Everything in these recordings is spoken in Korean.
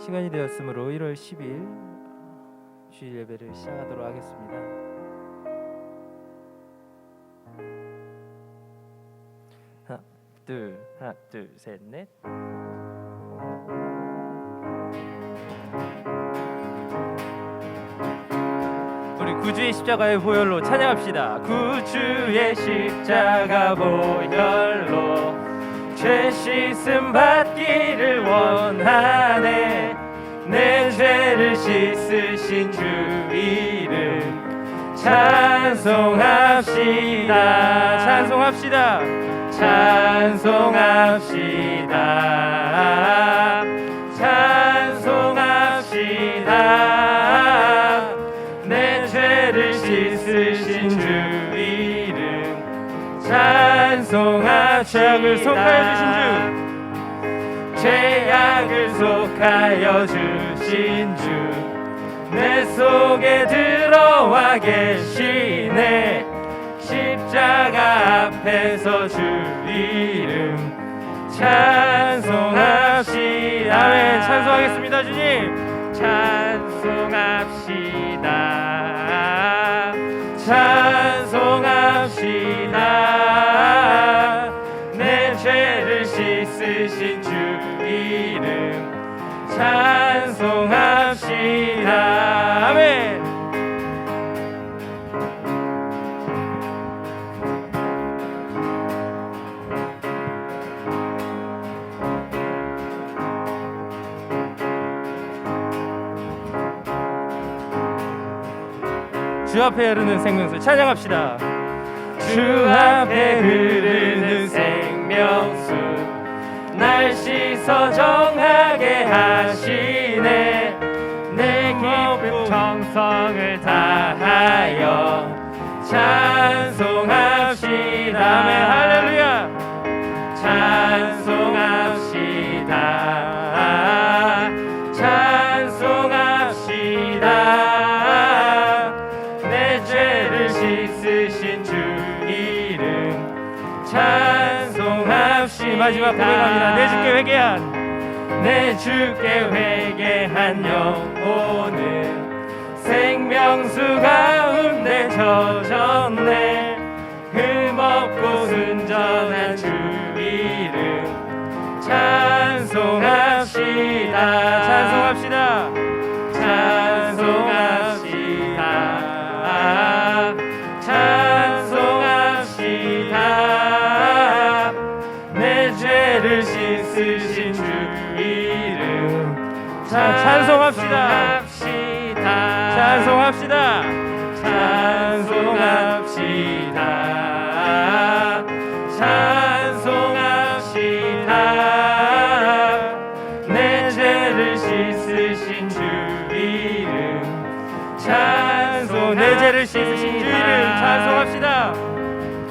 시간이 되었으므로 1월 10일 주일 예배를 시작하도록 하겠습니다. 하나, 둘, 셋, 넷. 우리 구주의 십자가의 보혈로 찬양합시다. 구주의 십자가 보혈로 죄 씻음 받기를 원하네. 내 죄를 씻으신 주 이름 찬송합시다. 찬송합시다. 찬송합시다. 찬송합시다. 내 죄를 씻으신 주 이름 찬송합시다. 죄악을 속하여 주신 주, 죄악을 속하여 주신 주, 내 속에 들어와 계시네. 십자가 앞에서 주 이름 찬송합시다. 아멘. 찬송하겠습니다. 주님 찬송합시다. 찬송합시다. 내 죄를 씻으신 주 이름 찬송합시다. 아멘. 주 앞에 흐르는 생명수 찬양합시다. 주 앞에 흐르는 생명수 날 씻어 정하게 하시네. 내 깊은 정성을 다하여 찬송합시다. 아멘. 할렐루야. 찬송합시다. 찬송합시다. 씻으신 주 이름 찬송합시다. 마지막 고백합니다. 내 주께 회개한 영혼은 생명수 가운데 젖었네. 흠없고 순전한 주 이름 찬송합시다. 찬송합시다. 찬송합시다. 찬송합시다. 내 죄를 씻으신 주 이름 찬송합시다. 찬송합시다. 찬송합시다. 찬송합시다. 내 죄를 씻으신 주 이름 내 죄를 씻으신 주 이름 찬송합시다.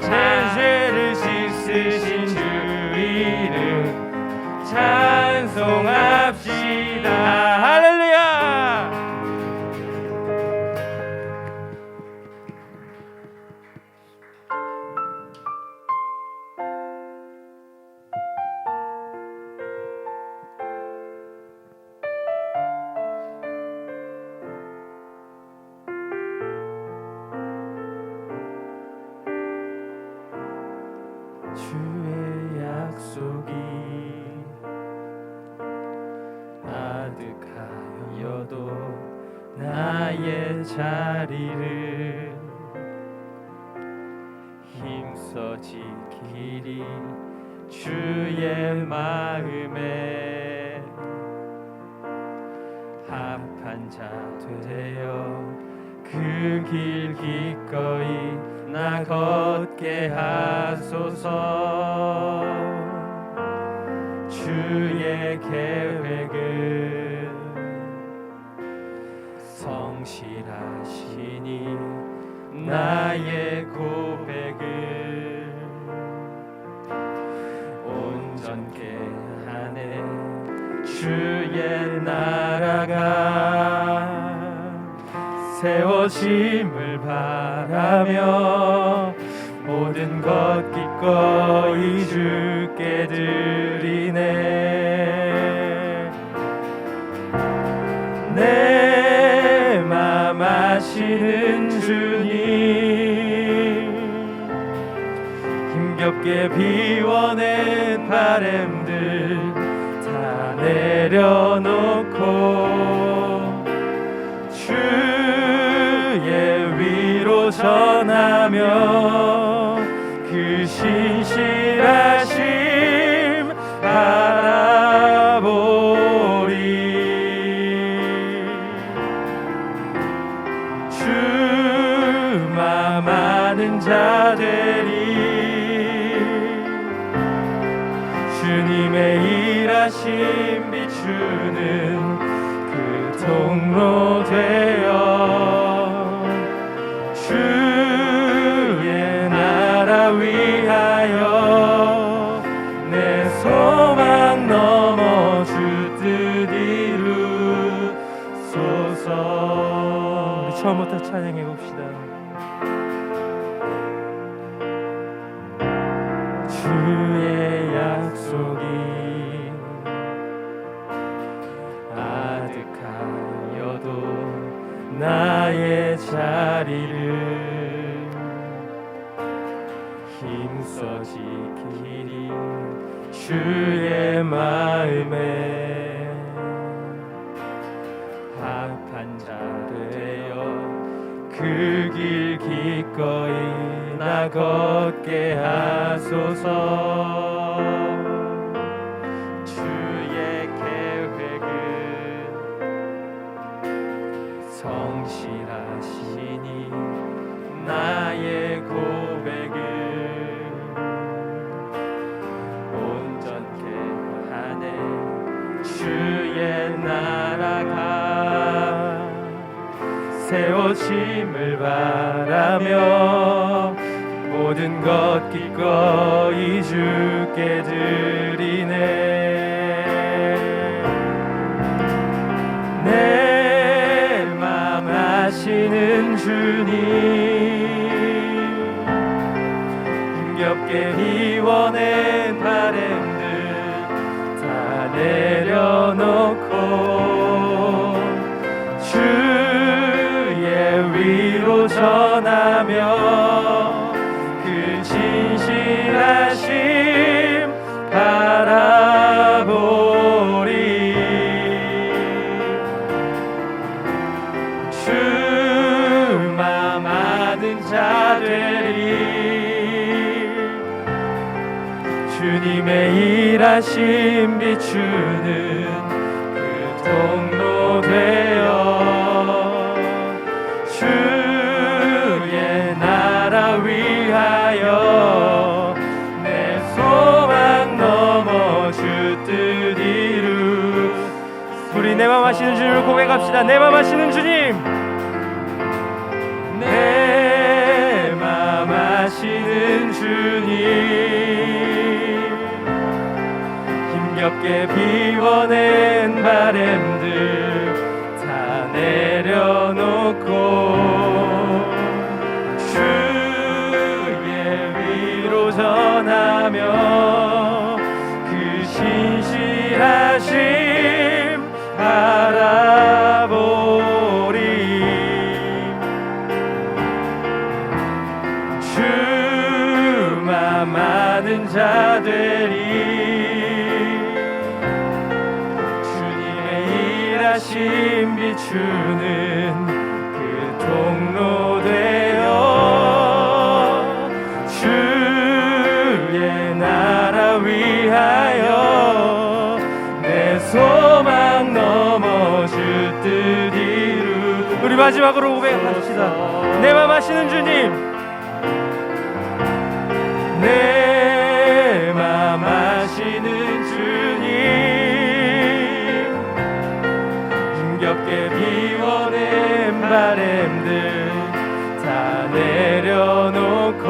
내 죄를 씻으신 주 이름 찬송합시다. 할렐루야. 주의 약속이 아득하여도 나의 자리를 힘써 지키리. 주의 마음에 합한 자 되어 그 길 기꺼이 나 걷게 하소서. 주의 계획은 성실하시니 나의 고백을 온전케 하네. 주의 나라가 세워짐을 바라며 모든 것 기꺼이 주께 드리네. 마음하시는 주님, 힘겹게 비워낸 바램들 다 내려놓고 주의 위로 전하며 그 신실하심 바라보리. 주만 많은 자들이 주님의 일하심 비추는 그 통로 되어 주의 나라 위하여 내 소망 넘어 주 뜻 이루소서. 우리 처음부터 찬양해 봅시다. 주의 약속이 아득하여도 나의 자리를 힘써 지키리 주의 마음에 합한 자 되어 그 길 기꺼이 나 걷게 하소서. 주의 계획은 성실하시니 나의 고백을 온전케 하네. 주의 나라가 세워짐을 바라며 모든 것 기꺼이 주께 드리네. 내 맘 아시는 주님, 힘겹게 비워낸 바램들 다 내려놓고 주의 위로 전하며 그 진실하심 바라보리. 주만 많은 자 되리 주님의 일하심 비추는 그 통로 되어 주의 나라 위하여 내 소망 넘어 주 뜻 이루. 우리 내 맘 아시는 주님을 고백합시다. 내 맘 아시는 주님, 내 맘 아시는 주님, 힘겹게 비워낸 바램들 다 내려놓고 주의 위로 전하며 그 신실하심 바라보리. 주만 많은 자 되리 주님의 일하심 비추는 그 통로 되어 주의 나라 위하여 내 소망 넘어 주 뜻 이루. 우리 마지막으로 고백합시다. 내 맘 아시는 주님, 내 맘 아시는 주님, 힘겹게 비워낸 바램들 다 내려놓고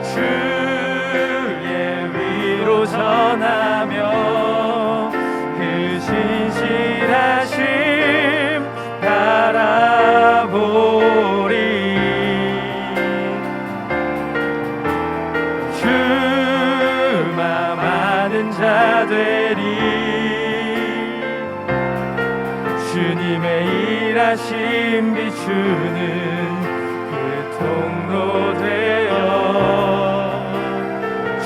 주의 위로 전하며 그 신실하심 바라보리. 주만 많은 자 되리 주님의 인내하심 비추는 그 통로 되어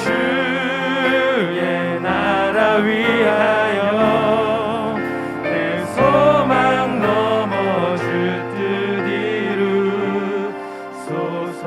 주의 나라 위하여 내 소망 넘어 주 뜻 이루소서.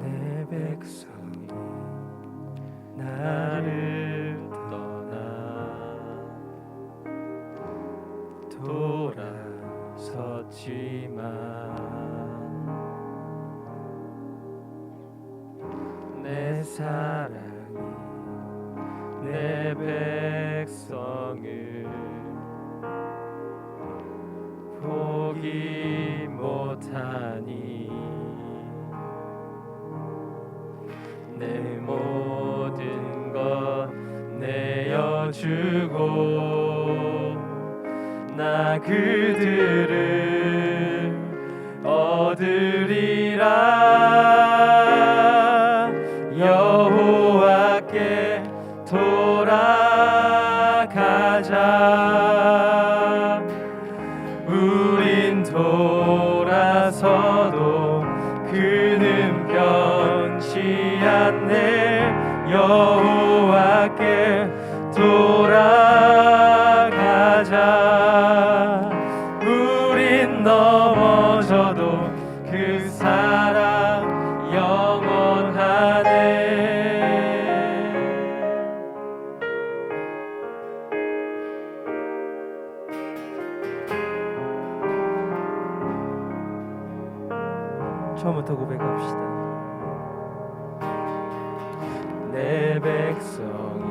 내 백성이 나를 떠나 돌아섰지만 내 사랑이 내 백성을 포기 못하니 내 모든 것 내어주고 나 그들을 얻으리라. 여호와께 돌아가자. 우린 돌아서도 그는 변치 않네. 여호와께 돌아가자. 우린 넘어져도 그 사랑 영원하네. 처음부터 고백합시다. 내 백성이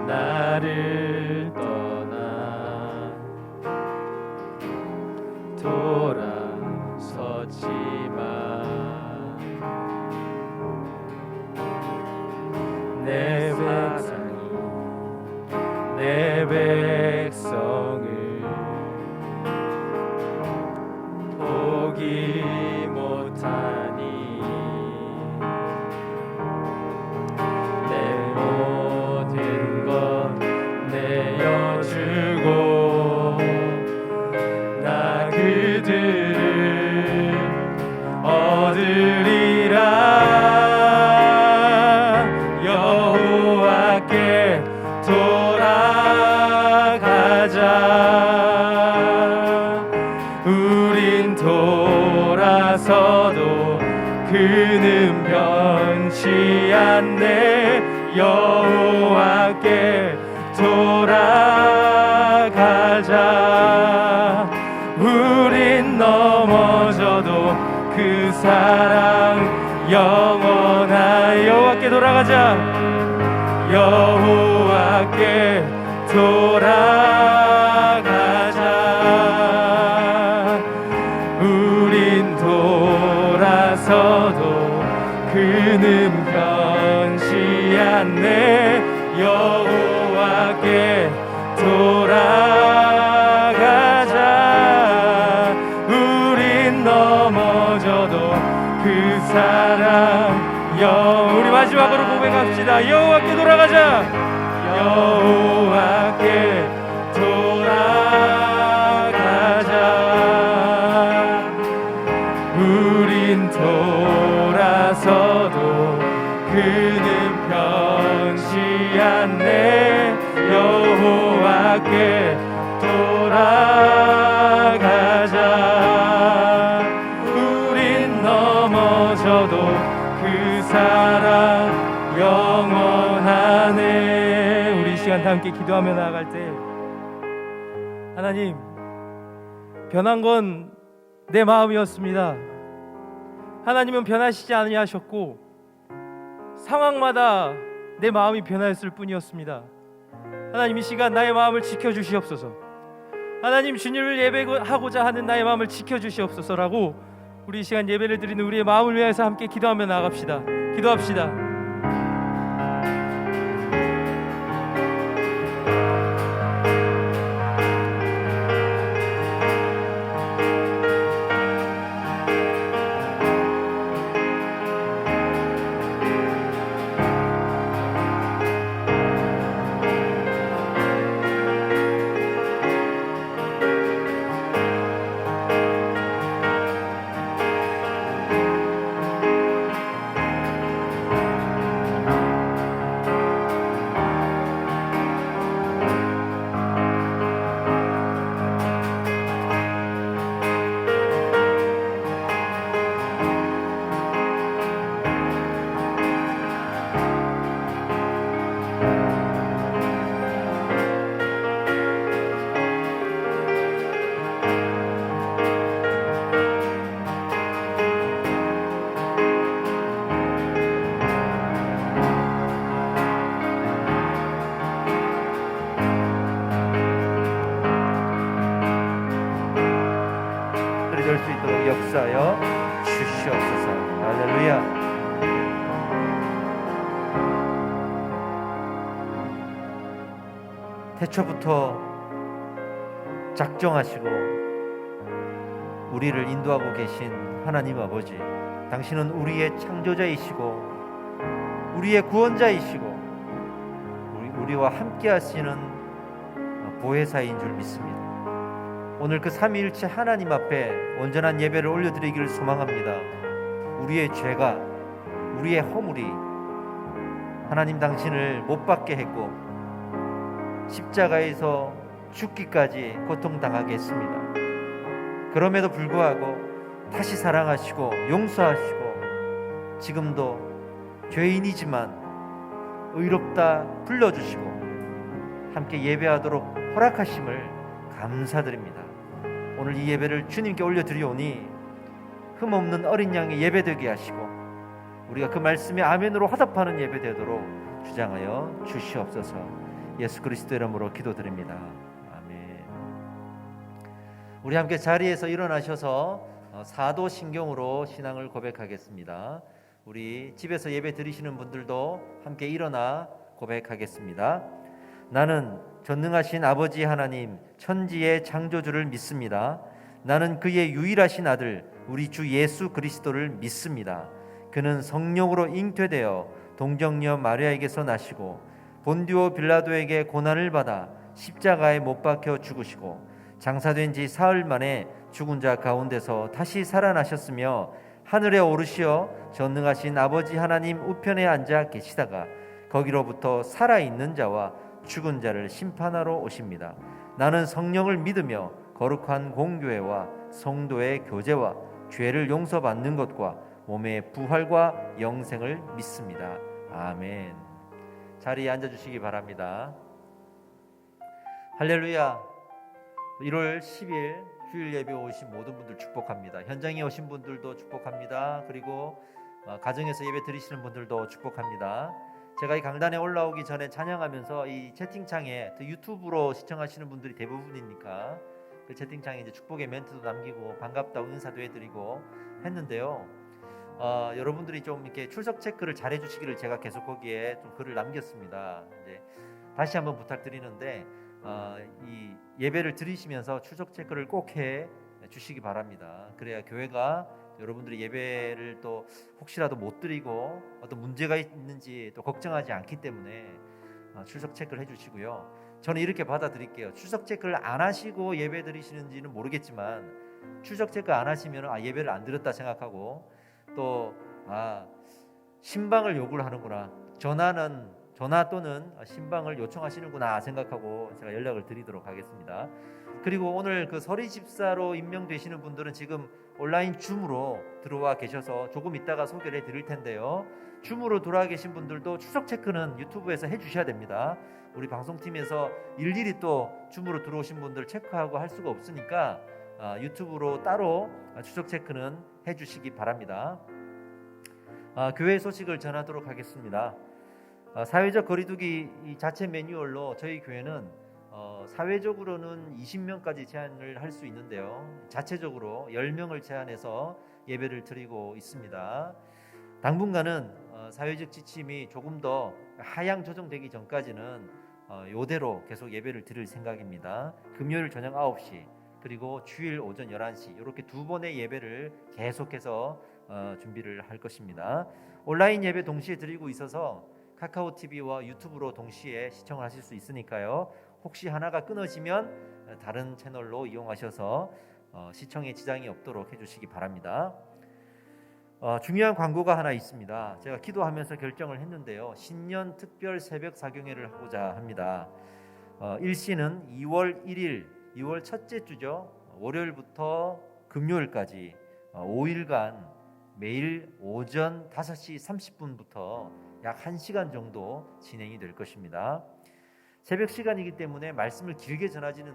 나를 떠나 돌아섰지만 내 사랑이 내 백성을 포기 못하니 내 모든 것 내어주고 나 그들을 얻으리라. 여호와께 돌아가자. 우린 돌아서도 그는 변치 않네. 여호와께 돌아가자. 우린 넘어져도 그 사랑 영원하여. 여호와께 돌아가자. 여호와께 돌아가자. 우린 돌아서도 그는 변치 않네. 여호와께 돌아가자. 우린 넘어져도 그 사랑 우리 마지막으로 고백합시다. 여호와께 돌아가자. 여호와께 돌아가자. 우린 돌아서도 그는 변치 않네. 여호와께 돌아가자. 우린 넘어져도 그 사랑 영원하네. 우리 시간 다 함께 기도하며 나아갈 때 하나님, 변한 건 내 마음이었습니다. 하나님은 변하시지 아니하셨고 상황마다 내 마음이 변하였을 뿐이었습니다. 하나님, 이 시간 나의 마음을 지켜주시옵소서. 하나님 주님을 예배하고자 하는 나의 마음을 지켜주시옵소서라고 우리 이 시간 예배를 드리는 우리의 마음을 위해서 함께 기도하며 나아갑시다. 기도합시다. 될 수 있도록 역사하여 주시옵소서. 할렐루야. 태초부터 작정하시고 우리를 인도하고 계신 하나님 아버지, 당신은 우리의 창조자이시고 우리의 구원자이시고 우리와 함께 하시는 보혜사인 줄 믿습니다. 오늘 그 삼위일체 하나님 앞에 온전한 예배를 올려드리기를 소망합니다. 우리의 죄가, 우리의 허물이 하나님 당신을 못 받게 했고 십자가에서 죽기까지 고통당하게 했습니다. 그럼에도 불구하고 다시 사랑하시고 용서하시고 지금도 죄인이지만 의롭다 불러주시고 함께 예배하도록 허락하심을 감사드립니다. 오늘 이 예배를 주님께 올려드리오니 흠없는 어린 양의 예배되게 하시고 우리가 그 말씀에 아멘으로 화답하는 예배되도록 주장하여 주시옵소서. 예수 그리스도 이름으로 기도드립니다. 아멘. 우리 함께 자리에서 일어나셔서 사도신경으로 신앙을 고백하겠습니다. 우리 집에서 예배 드리시는 분들도 함께 일어나 고백하겠습니다. 나는 전능하신 아버지 하나님 천지의 창조주를 믿습니다. 나는 그의 유일하신 아들 우리 주 예수 그리스도를 믿습니다. 그는 성령으로 잉태되어 동정녀 마리아에게서 나시고 본디오 빌라도에게 고난을 받아 십자가에 못 박혀 죽으시고 장사된 지 사흘 만에 죽은 자 가운데서 다시 살아나셨으며 하늘에 오르시어 전능하신 아버지 하나님 우편에 앉아 계시다가 거기로부터 살아있는 자와 죽은 자를 심판하러 오십니다. 나는 성령을 믿으며 거룩한 공교회와 성도의 교제와 죄를 용서받는 것과 몸의 부활과 영생을 믿습니다. 아멘. 자리에 앉아주시기 바랍니다. 할렐루야. 1월 10일 주일 예배 오신 모든 분들 축복합니다. 현장에 오신 분들도 축복합니다. 그리고 가정에서 예배 드리시는 분들도 축복합니다. 제가 이 강단에 올라오기 전에 찬양하면서 이 채팅창에 유튜브로 시청하시는 분들이 대부분이니까 그 채팅창에 이제 축복의 멘트도 남기고 반갑다고 인사도 해드리고 했는데요. 여러분들이 좀 이렇게 출석 체크를 잘 해주시기를 제가 계속 거기에 좀 글을 남겼습니다. 이제 다시 한번 부탁드리는데 이 예배를 드리시면서 출석 체크를 꼭 해 주시기 바랍니다. 그래야 교회가 여러분들이 예배를 또 혹시라도 못 드리고 어떤 문제가 있는지 또 걱정하지 않기 때문에 출석 체크를 해주시고요. 저는 이렇게 받아들일게요. 출석 체크를 안 하시고 예배 드리시는지는 모르겠지만 출석 체크 안 하시면 예배를 안 드렸다 생각하고 또 신방을 요구를 하는구나, 전화 또는 신방을 요청하시는구나 생각하고 제가 연락을 드리도록 하겠습니다. 그리고 오늘 그 서리 집사로 임명되시는 분들은 지금 온라인 줌으로 들어와 계셔서 조금 있다가 소개를 해드릴 텐데요. 줌으로 들어와 계신 분들도 추석 체크는 유튜브에서 해주셔야 됩니다. 우리 방송팀에서 일일이 또 줌으로 들어오신 분들 체크하고 할 수가 없으니까 유튜브로 따로 추석 체크는 해주시기 바랍니다. 교회 소식을 전하도록 하겠습니다. 사회적 거리두기 이 자체 매뉴얼로 저희 교회는 사회적으로는 20명까지 제한을 할 수 있는데요. 자체적으로 10명을 제한해서 예배를 드리고 있습니다. 당분간은 사회적 지침이 조금 더 하향 조정되기 전까지는 이대로 계속 예배를 드릴 생각입니다. 금요일 저녁 9시 그리고 주일 오전 11시 이렇게 두 번의 예배를 계속해서 준비를 할 것입니다. 온라인 예배 동시에 드리고 있어서 카카오 TV와 유튜브로 동시에 시청을 하실 수 있으니까요. 혹시 하나가 끊어지면 다른 채널로 이용하셔서 시청에 지장이 없도록 해주시기 바랍니다. 중요한 광고가 하나 있습니다. 제가 기도하면서 결정을 했는데요. 신년 특별 새벽 사경회를 하고자 합니다. 일시는 2월 1일, 2월 첫째 주죠. 월요일부터 금요일까지 5일간 매일 오전 5시 30분부터 약 1시간 정도 진행이 될 것입니다. 새벽 시간이기 때문에 말씀을 길게 전하지는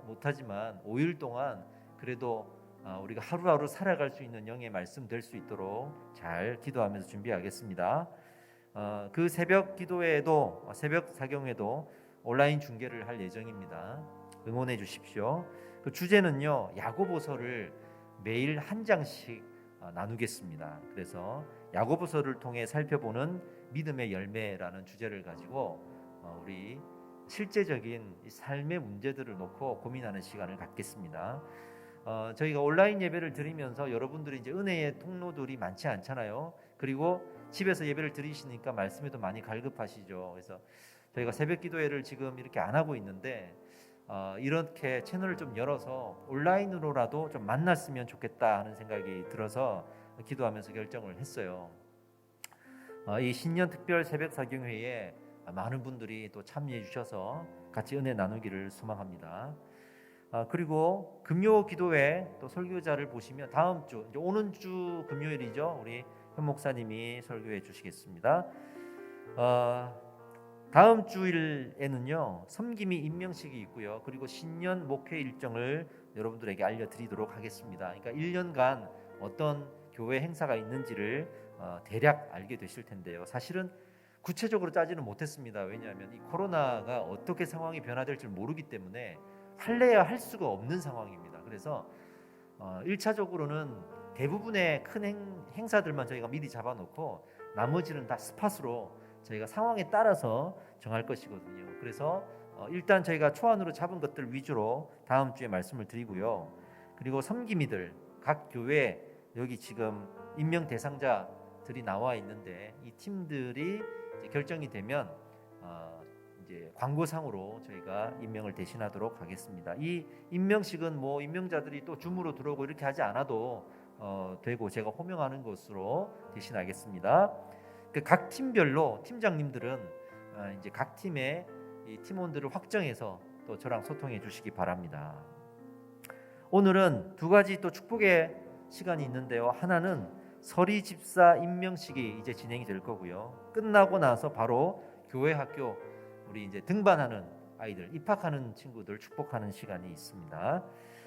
못하지만 5일 동안 그래도 우리가 하루하루 살아갈 수 있는 영의 말씀 될 수 있도록 잘 기도하면서 준비하겠습니다. 그 새벽 기도회에도 새벽 사경회도 온라인 중계를 할 예정입니다. 응원해 주십시오. 그 주제는요, 야고보서를 매일 한 장씩 나누겠습니다. 그래서 야고보서를 통해 살펴보는 믿음의 열매라는 주제를 가지고 우리 실제적인 삶의 문제들을 놓고 고민하는 시간을 갖겠습니다. 저희가 온라인 예배를 드리면서 여러분들이 이제 은혜의 통로들이 많지 않잖아요. 그리고 집에서 예배를 드리시니까 말씀에도 많이 갈급하시죠. 그래서 저희가 새벽 기도회를 지금 이렇게 안 하고 있는데 이렇게 채널을 좀 열어서 온라인으로라도 좀 만났으면 좋겠다 하는 생각이 들어서 기도하면서 결정을 했어요. 이 신년 특별 새벽 사경회에 많은 분들이 또 참여해 주셔서 같이 은혜 나누기를 소망합니다. 그리고 금요 기도회 또 설교자를 보시면 다음 주 이제 오는 주 금요일이죠. 우리 현 목사님이 설교해 주시겠습니다. 다음 주일에는요 섬김이 임명식이 있고요. 그리고 신년 목회 일정을 여러분들에게 알려드리도록 하겠습니다. 그러니까 1년간 어떤 교회 행사가 있는지를 대략 알게 되실 텐데요. 사실은 구체적으로 짜지는 못했습니다. 왜냐하면 이 코로나가 어떻게 상황이 변화될지 모르기 때문에 할래야 할 수가 없는 상황입니다. 그래서 1차적으로는 대부분의 큰 행사들만 저희가 미리 잡아놓고 나머지는 다 스팟으로 저희가 상황에 따라서 정할 것이거든요. 그래서 일단 저희가 초안으로 잡은 것들 위주로 다음 주에 말씀을 드리고요. 그리고 섬김이들 각 교회 여기 지금 임명 대상자들이 나와 있는데 이 팀들이 이제 결정이 되면 이제 광고상으로 저희가 임명을 대신하도록 하겠습니다. 이 임명식은 뭐 임명자들이 또 줌으로 들어오고 이렇게 하지 않아도 되고 제가 호명하는 것으로 대신하겠습니다. 각 팀별로 팀장님들은 이제 각 팀의 이 팀원들을 확정해서 또 저랑 소통해 주시기 바랍니다. 오늘은 두 가지 또 축복의 시간이 있는데요. 하나는 서리 집사 임명식이 이제 진행이 될 거고요. 끝나고 나서 바로 교회 학교 우리 이제 등반하는 아이들 입학하는 친구들 축복하는 시간이 있습니다.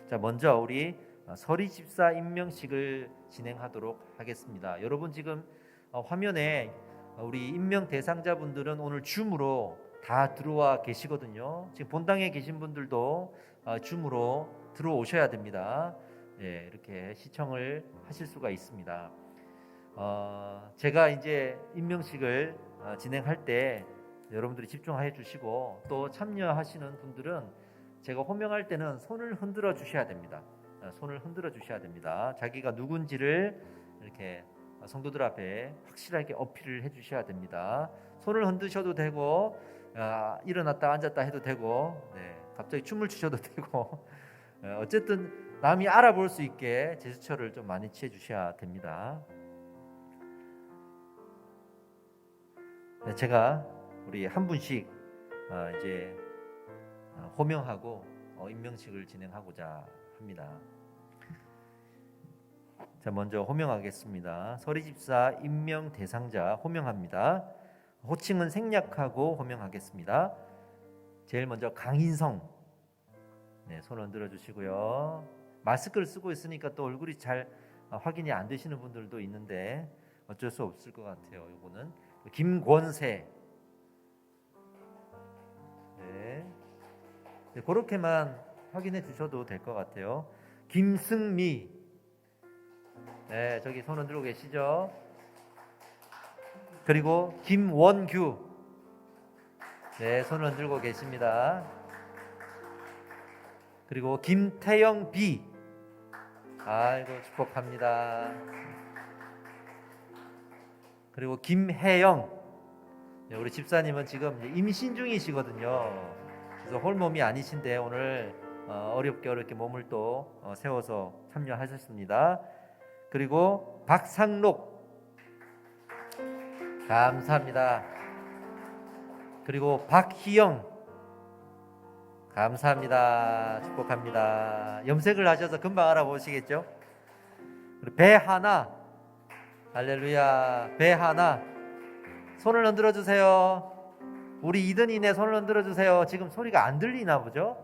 자, 먼저 우리 서리 집사 임명식을 진행하도록 하겠습니다. 여러분 지금 화면에 우리 임명 대상자분들은 오늘 줌으로 다 들어와 계시거든요. 지금 본당에 계신 분들도 줌으로 들어오셔야 됩니다. 네, 이렇게 시청을 하실 수가 있습니다. 제가 이제 임명식을 진행할 때 여러분들이 집중해 주시고 또 참여하시는 분들은 제가 호명할 때는 손을 흔들어 주셔야 됩니다. 손을 흔들어 주셔야 됩니다. 자기가 누군지를 이렇게 성도들 앞에 확실하게 어필을 해 주셔야 됩니다. 손을 흔드셔도 되고 일어났다 앉았다 해도 되고 갑자기 춤을 추셔도 되고 어쨌든 남이 알아볼 수 있게 제스처를 좀 많이 취해 주셔야 됩니다. 제가 우리 한 분씩 이제 호명하고 임명식을 진행하고자 합니다. 자, 먼저 호명하겠습니다. 서리 집사 임명 대상자 호명합니다. 호칭은 생략하고 호명하겠습니다. 제일 먼저 강인성. 네, 손 흔들어 주시고요. 마스크를 쓰고 있으니까 또 얼굴이 잘 확인이 안 되시는 분들도 있는데 어쩔 수 없을 것 같아요. 이거는 김권세. 네. 네, 그렇게만 확인해 주셔도 될 것 같아요. 김승미, 네, 저기 손 흔들고 계시죠? 그리고 김원규, 네, 손 흔들고 계십니다. 그리고 김태영 B, 아이고 축복합니다. 그리고 김혜영, 네, 우리 집사님은 지금 임신 중이시거든요. 그래서 홀몸이 아니신데 오늘 어렵게 몸을 또 세워서 참여하셨습니다. 그리고 박상록, 감사합니다. 그리고 박희영, 감사합니다. 축복합니다. 염색을 하셔서 금방 알아보시겠죠? 그리고 배하나, 할렐루야. 배하나, 손을 흔들어 주세요. 우리 이든이네 손을 흔들어 주세요. 지금 소리가 안 들리나 보죠?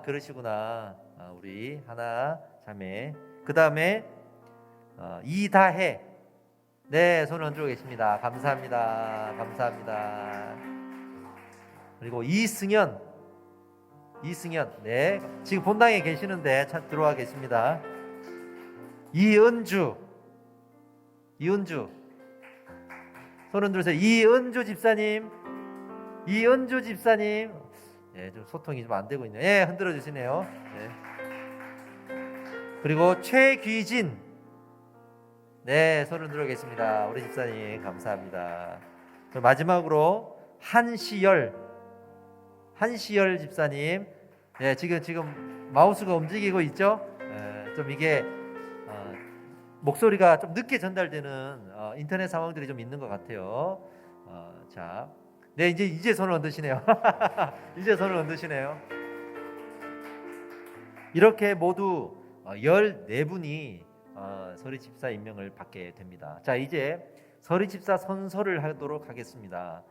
그러시구나. 우리 하나 자매. 그 다음에 이다혜, 네, 손을 흔들고 계십니다. 감사합니다. 감사합니다. 그리고 이승현, 네, 지금 본당에 계시는데 들어와 계십니다. 이은주, 손 흔들으세요. 이은주 집사님, 네, 좀 소통이 좀 안 되고 있네요. 네, 흔들어 주시네요. 네. 그리고 최귀진, 네, 손을 흔들어 계십니다. 우리 집사님 감사합니다. 마지막으로 한시열 집사님, 네, 지금 마우스가 움직이고 있죠? 네, 좀 이게 목소리가 좀 늦게 전달되는 인터넷 상황들이 좀 있는 것 같아요. 자, 네, 이제 손을 흔드시네요. 이제 손을 흔드시네요. 이렇게 모두 14분이 서리 집사 임명을 받게 됩니다. 자, 이제 서리 집사 선서를 하도록 하겠습니다.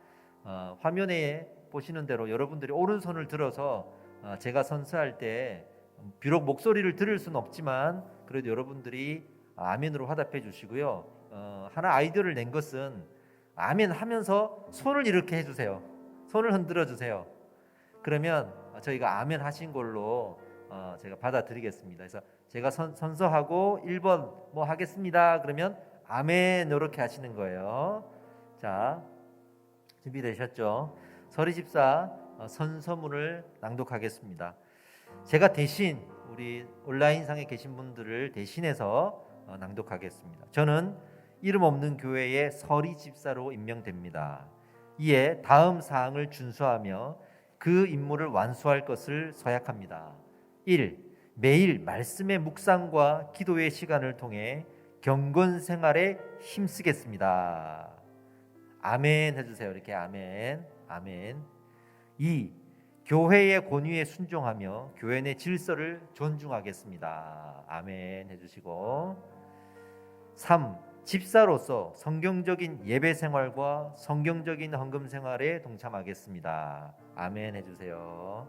화면에 보시는 대로 여러분들이 오른손을 들어서 제가 선서할 때 비록 목소리를 들을 수는 없지만 그래도 여러분들이 아멘으로 화답해 주시고요. 하나 아이디어를 낸 것은 아멘 하면서 손을 이렇게 해주세요. 손을 흔들어 주세요. 그러면 저희가 아멘 하신 걸로 제가 받아들이겠습니다. 그래서 제가 선서하고 1번 뭐 하겠습니다. 그러면 아멘 이렇게 하시는 거예요. 자, 준비되셨죠? 서리 집사 선서문을 낭독하겠습니다. 제가 대신 우리 온라인상에 계신 분들을 대신해서 낭독하겠습니다. 저는 이름 없는 교회의 서리 집사로 임명됩니다. 이에 다음 사항을 준수하며 그 임무를 완수할 것을 서약합니다. 1. 매일 말씀의 묵상과 기도의 시간을 통해 경건 생활에 힘쓰겠습니다. 아멘 해주세요. 이렇게 아멘. 2. 교회의 권위에 순종하며 교회 내 질서를 존중하겠습니다. 아멘 해주시고 3. 집사로서 성경적인 예배 생활과 성경적인 헌금 생활에 동참하겠습니다. 아멘 해주세요.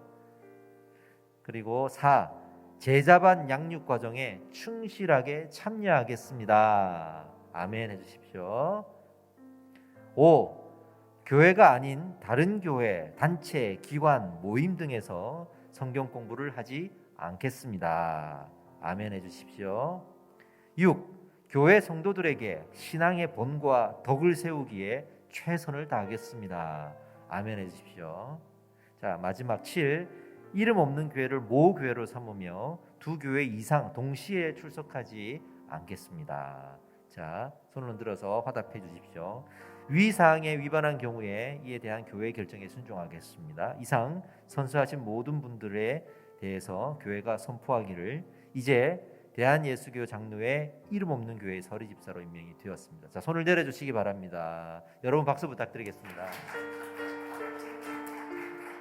그리고 4. 제자반 양육 과정에 충실하게 참여하겠습니다. 아멘 해주십시오. 5. 교회가 아닌 다른 교회, 단체, 기관, 모임 등에서 성경 공부를 하지 않겠습니다. 아멘 해주십시오. 6. 교회 성도들에게 신앙의 본과 덕을 세우기에 최선을 다하겠습니다. 아멘 해주십시오. 자, 마지막 7. 이름 없는 교회를 모교회로 삼으며 두 교회 이상 동시에 출석하지 않겠습니다. 자, 손을 흔들어서 화답해 주십시오. 위 사항에 위반한 경우에 이에 대한 교회 결정에 순종하겠습니다. 이상 선서하신 모든 분들에 대해서 교회가 선포하기를 이제 대한예수교 장로회 이름 없는 교회의 서리 집사로 임명이 되었습니다. 자, 손을 내려주시기 바랍니다. 여러분 박수 부탁드리겠습니다.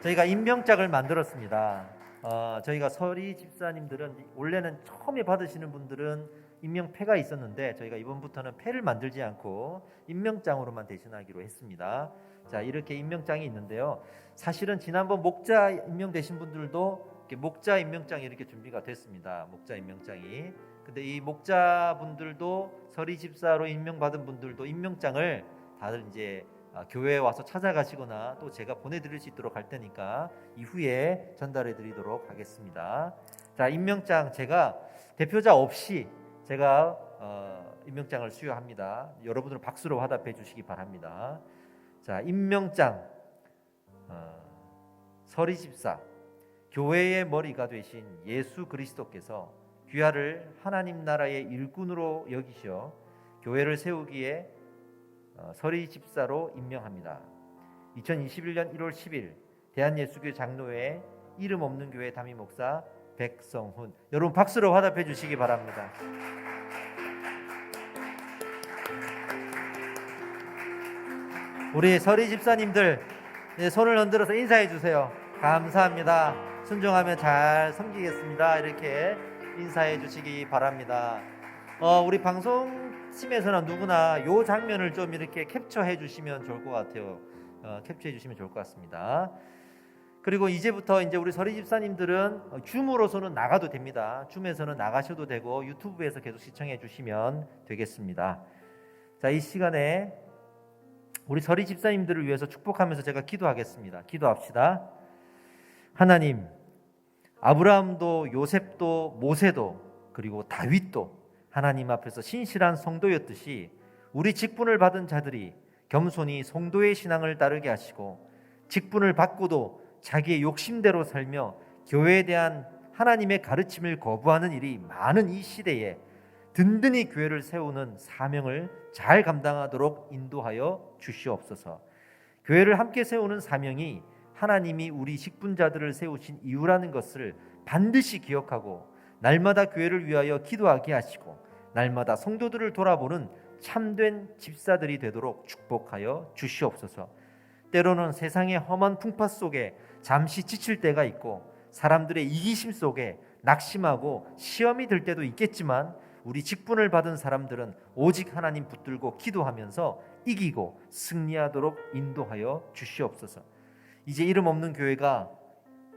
저희가 임명장을 만들었습니다. 저희가 서리 집사님들은 원래는 처음에 받으시는 분들은 임명패가 있었는데 저희가 이번부터는 패를 만들지 않고 임명장으로만 대신하기로 했습니다. 자, 이렇게 임명장이 있는데요. 사실은 지난번 목자 임명되신 분들도 목자 임명장이 이렇게 준비가 됐습니다. 목자 임명장이. 근데 이 목자분들도 서리 집사로 임명받은 분들도 임명장을 다들 이제 교회에 와서 찾아가시거나 또 제가 보내드릴 수 있도록 할 테니까 이후에 전달해드리도록 하겠습니다. 자, 임명장 제가 대표자 없이 제가 임명장을 수여합니다. 여러분들 박수로 화답해 주시기 바랍니다. 자, 임명장 서리집사 교회의 머리가 되신 예수 그리스도께서 귀하를 하나님 나라의 일꾼으로 여기셔 교회를 세우기에 서리집사로 임명합니다. 2021년 1월 10일 대한예수교 장로회 이름 없는 교회 담임 목사 백성훈, 여러분 박수로 화답해 주시기 바랍니다. 우리 서리 집사님들 손을 흔들어서 인사해 주세요. 감사합니다. 순종하며 잘 섬기겠습니다. 이렇게 인사해 주시기 바랍니다. 우리 방송팀에서는 누구나 이 장면을 좀 이렇게 캡처해 주시면 좋을 것 같아요. 캡처해 주시면 좋을 것 같습니다. 그리고 이제부터 이제 우리 서리 집사님들은 줌으로서는 나가도 됩니다. 줌에서는 나가셔도 되고 유튜브에서 계속 시청해 주시면 되겠습니다. 자, 이 시간에 우리 서리 집사님들을 위해서 축복하면서 제가 기도하겠습니다. 기도합시다. 하나님, 아브라함도 요셉도 모세도 그리고 다윗도 하나님 앞에서 신실한 성도였듯이 우리 직분을 받은 자들이 겸손히 성도의 신앙을 따르게 하시고 직분을 받고도 자기의 욕심대로 살며 교회에 대한 하나님의 가르침을 거부하는 일이 많은 이 시대에 든든히 교회를 세우는 사명을 잘 감당하도록 인도하여 주시옵소서. 교회를 함께 세우는 사명이 하나님이 우리 직분자들을 세우신 이유라는 것을 반드시 기억하고 날마다 교회를 위하여 기도하게 하시고 날마다 성도들을 돌아보는 참된 집사들이 되도록 축복하여 주시옵소서. 때로는 세상의 험한 풍파 속에 잠시 지칠 때가 있고 사람들의 이기심 속에 낙심하고 시험이 들 때도 있겠지만 우리 직분을 받은 사람들은 오직 하나님 붙들고 기도하면서 이기고 승리하도록 인도하여 주시옵소서. 이제 이름 없는 교회가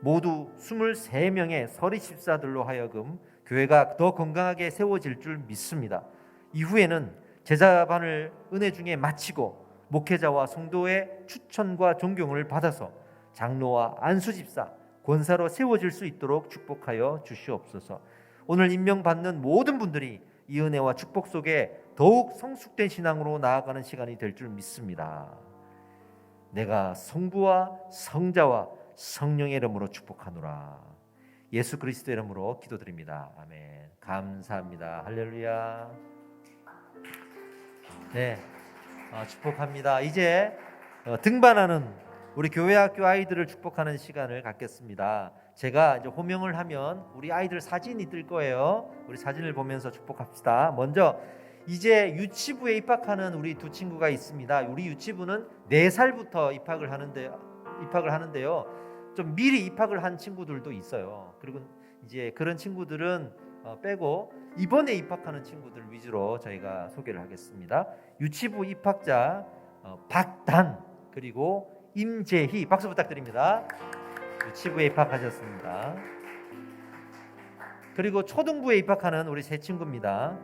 모두 23명의 서리 집사들로 하여금 교회가 더 건강하게 세워질 줄 믿습니다. 이후에는 제자반을 은혜 중에 마치고 목회자와 성도의 추천과 존경을 받아서 장로와 안수집사, 권사로 세워질 수 있도록 축복하여 주시옵소서. 오늘 임명받는 모든 분들이 이 은혜와 축복 속에 더욱 성숙된 신앙으로 나아가는 시간이 될 줄 믿습니다. 내가 성부와 성자와 성령의 이름으로 축복하노라. 예수 그리스도 이름으로 기도드립니다. 아멘. 감사합니다. 할렐루야. 네, 축복합니다. 이제 등반하는 우리 교회 학교 아이들을 축복하는 시간을 갖겠습니다. 제가 이제 호명을 하면 우리 아이들 사진이 뜰 거예요. 우리 사진을 보면서 축복합시다. 먼저 이제 유치부에 입학하는 우리 두 친구가 있습니다. 우리 유치부는 4살부터 입학을 하는데요. 좀 미리 입학을 한 친구들도 있어요. 그리고 이제 그런 친구들은 빼고 이번에 입학하는 친구들 위주로 저희가 소개를 하겠습니다. 유치부 입학자 박단 그리고 임재희, 박수 부탁드립니다. 유치부에 입학하셨습니다. 그리고 초등부에 입학하는 우리 세 친구입니다.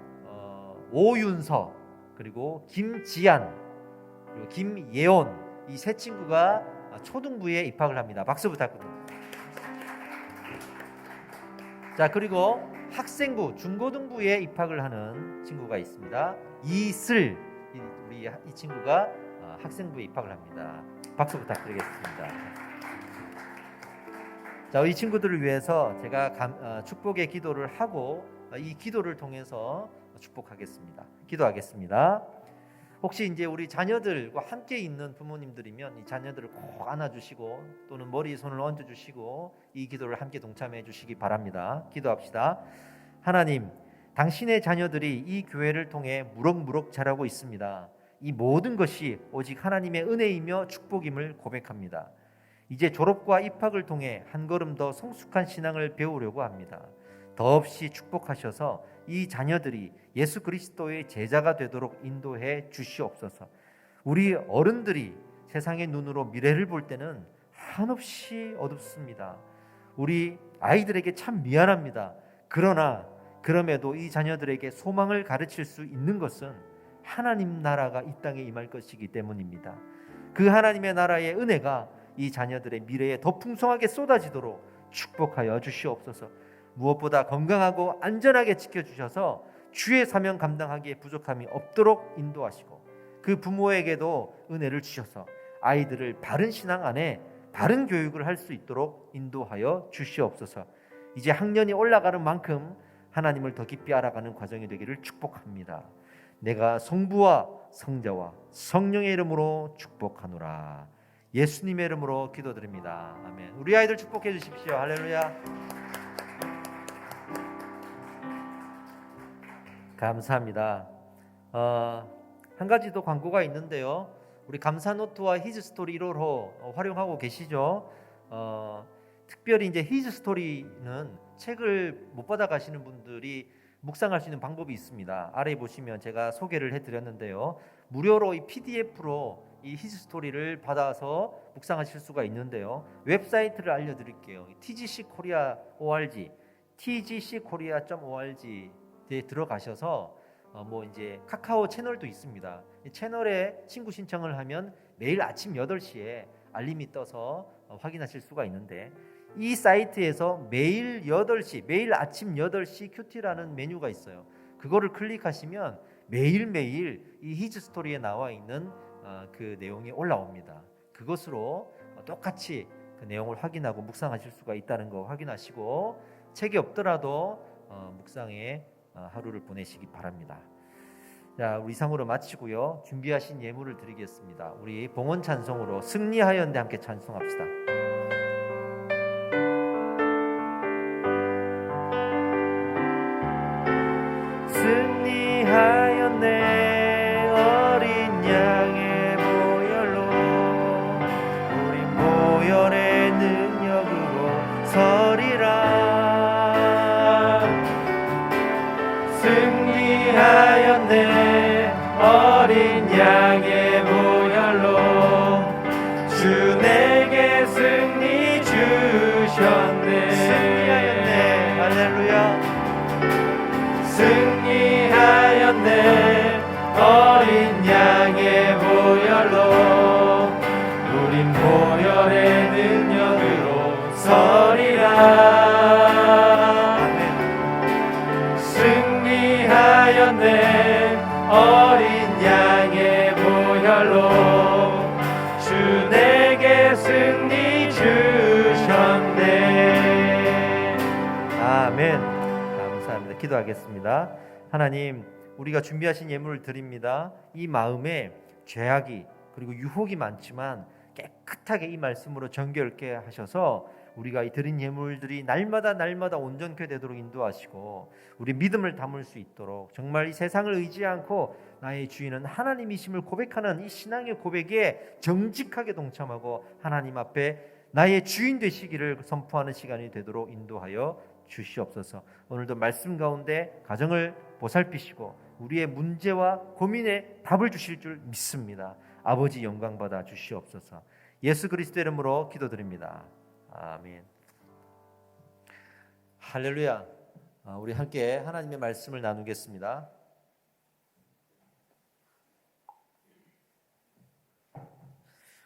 오윤서 그리고 김지안 그리고 김예온, 이 세 친구가 초등부에 입학을 합니다. 박수 부탁드립니다. 자, 그리고 학생부 중고등부에 입학을 하는 친구가 있습니다. 이슬, 이 친구가 학생부에 입학을 합니다. 박수 부탁드리겠습니다. 자, 이 친구들을 위해서 제가 축복의 기도를 하고 이 기도를 통해서 축복하겠습니다. 기도하겠습니다. 혹시 이제 우리 자녀들과 함께 있는 부모님들이면 이 자녀들을 꼭 안아주시고 또는 머리에 손을 얹어주시고 이 기도를 함께 동참해 주시기 바랍니다. 기도합시다. 하나님, 당신의 자녀들이 이 교회를 통해 무럭무럭 자라고 있습니다. 이 모든 것이 오직 하나님의 은혜이며 축복임을 고백합니다. 이제 졸업과 입학을 통해 한 걸음 더 성숙한 신앙을 배우려고 합니다. 더없이 축복하셔서 이 자녀들이 예수 그리스도의 제자가 되도록 인도해 주시옵소서. 우리 어른들이 세상의 눈으로 미래를 볼 때는 한없이 어둡습니다. 우리 아이들에게 참 미안합니다. 그러나 그럼에도 이 자녀들에게 소망을 가르칠 수 있는 것은 하나님 나라가 이 땅에 임할 것이기 때문입니다. 그 하나님의 나라의 은혜가 이 자녀들의 미래에 더 풍성하게 쏟아지도록 축복하여 주시옵소서. 무엇보다 건강하고 안전하게 지켜주셔서 주의 사명 감당하기에 부족함이 없도록 인도하시고, 그 부모에게도 은혜를 주셔서 아이들을 바른 신앙 안에 바른 교육을 할 수 있도록 인도하여 주시옵소서. 이제 학년이 올라가는 만큼 하나님을 더 깊이 알아가는 과정이 되기를 축복합니다. 내가 성부와 성자와 성령의 이름으로 축복하노라. 예수님의 이름으로 기도드립니다. 아멘. 우리 아이들 축복해 주십시오. 할렐루야. 감사합니다. 한 가지 더 광고가 있는데요. 우리 감사노트와 히즈스토리 1호로 활용하고 계시죠. 특별히 이제 히즈스토리는 책을 못 받아 가시는 분들이 묵상할 수 있는 방법이 있습니다. 아래 보시면 제가 소개를 해드렸는데요. 무료로 이 PDF로 이 히즈스토리를 받아서 묵상하실 수가 있는데요. 웹사이트를 알려드릴게요. tgckorea.org, tgckorea.org에 들어가셔서 뭐 이제 카카오 채널도 있습니다. 이 채널에 친구 신청을 하면 매일 아침 8시에 알림이 떠서 확인하실 수가 있는데, 이 사이트에서 매일 8시, 매일 아침 8시 큐티라는 메뉴가 있어요. 그거를 클릭하시면 매일매일 이 히즈스토리에 나와 있는 그 내용이 올라옵니다. 그것으로 똑같이 그 내용을 확인하고 묵상하실 수가 있다는 거 확인하시고, 책이 없더라도 묵상에 하루를 보내시기 바랍니다. 자, 우리 이상으로 마치고요. 준비하신 예물을 드리겠습니다. 우리 봉헌 찬송으로 승리하였네 함께 찬송합시다. 승리하였네 어린 양의 보혈로, 우리 보혈의 능력으로 서리라. 승리하였네 어린 양의 보혈로, 주 내게 승리 주셨네. 승리하였네. 할렐루야. 승리하였네 어린 양의 보혈로, 우린 보혈의 능력으로 서리라. 승리하였네 어린 양의 보혈로, 주 내게 승리 주셨네. 아멘. 감사합니다. 기도하겠습니다. 하나님, 우리가 준비하신 예물을 드립니다. 이 마음에 죄악이 그리고 유혹이 많지만 깨끗하게 이 말씀으로 정결케 하셔서 우리가 이 드린 예물들이 날마다 온전케 되도록 인도하시고, 우리 믿음을 담을 수 있도록 정말 이 세상을 의지 않고 나의 주인은 하나님이심을 고백하는 이 신앙의 고백에 정직하게 동참하고 하나님 앞에 나의 주인 되시기를 선포하는 시간이 되도록 인도하여 주시옵소서. 오늘도 말씀 가운데 가정을 보살피시고 우리의 문제와 고민에 답을 주실 줄 믿습니다. 아버지 영광 받아 주시옵소서. 예수 그리스도 이름으로 기도드립니다. 아멘. 할렐루야. 우리 함께 하나님의 말씀을 나누겠습니다.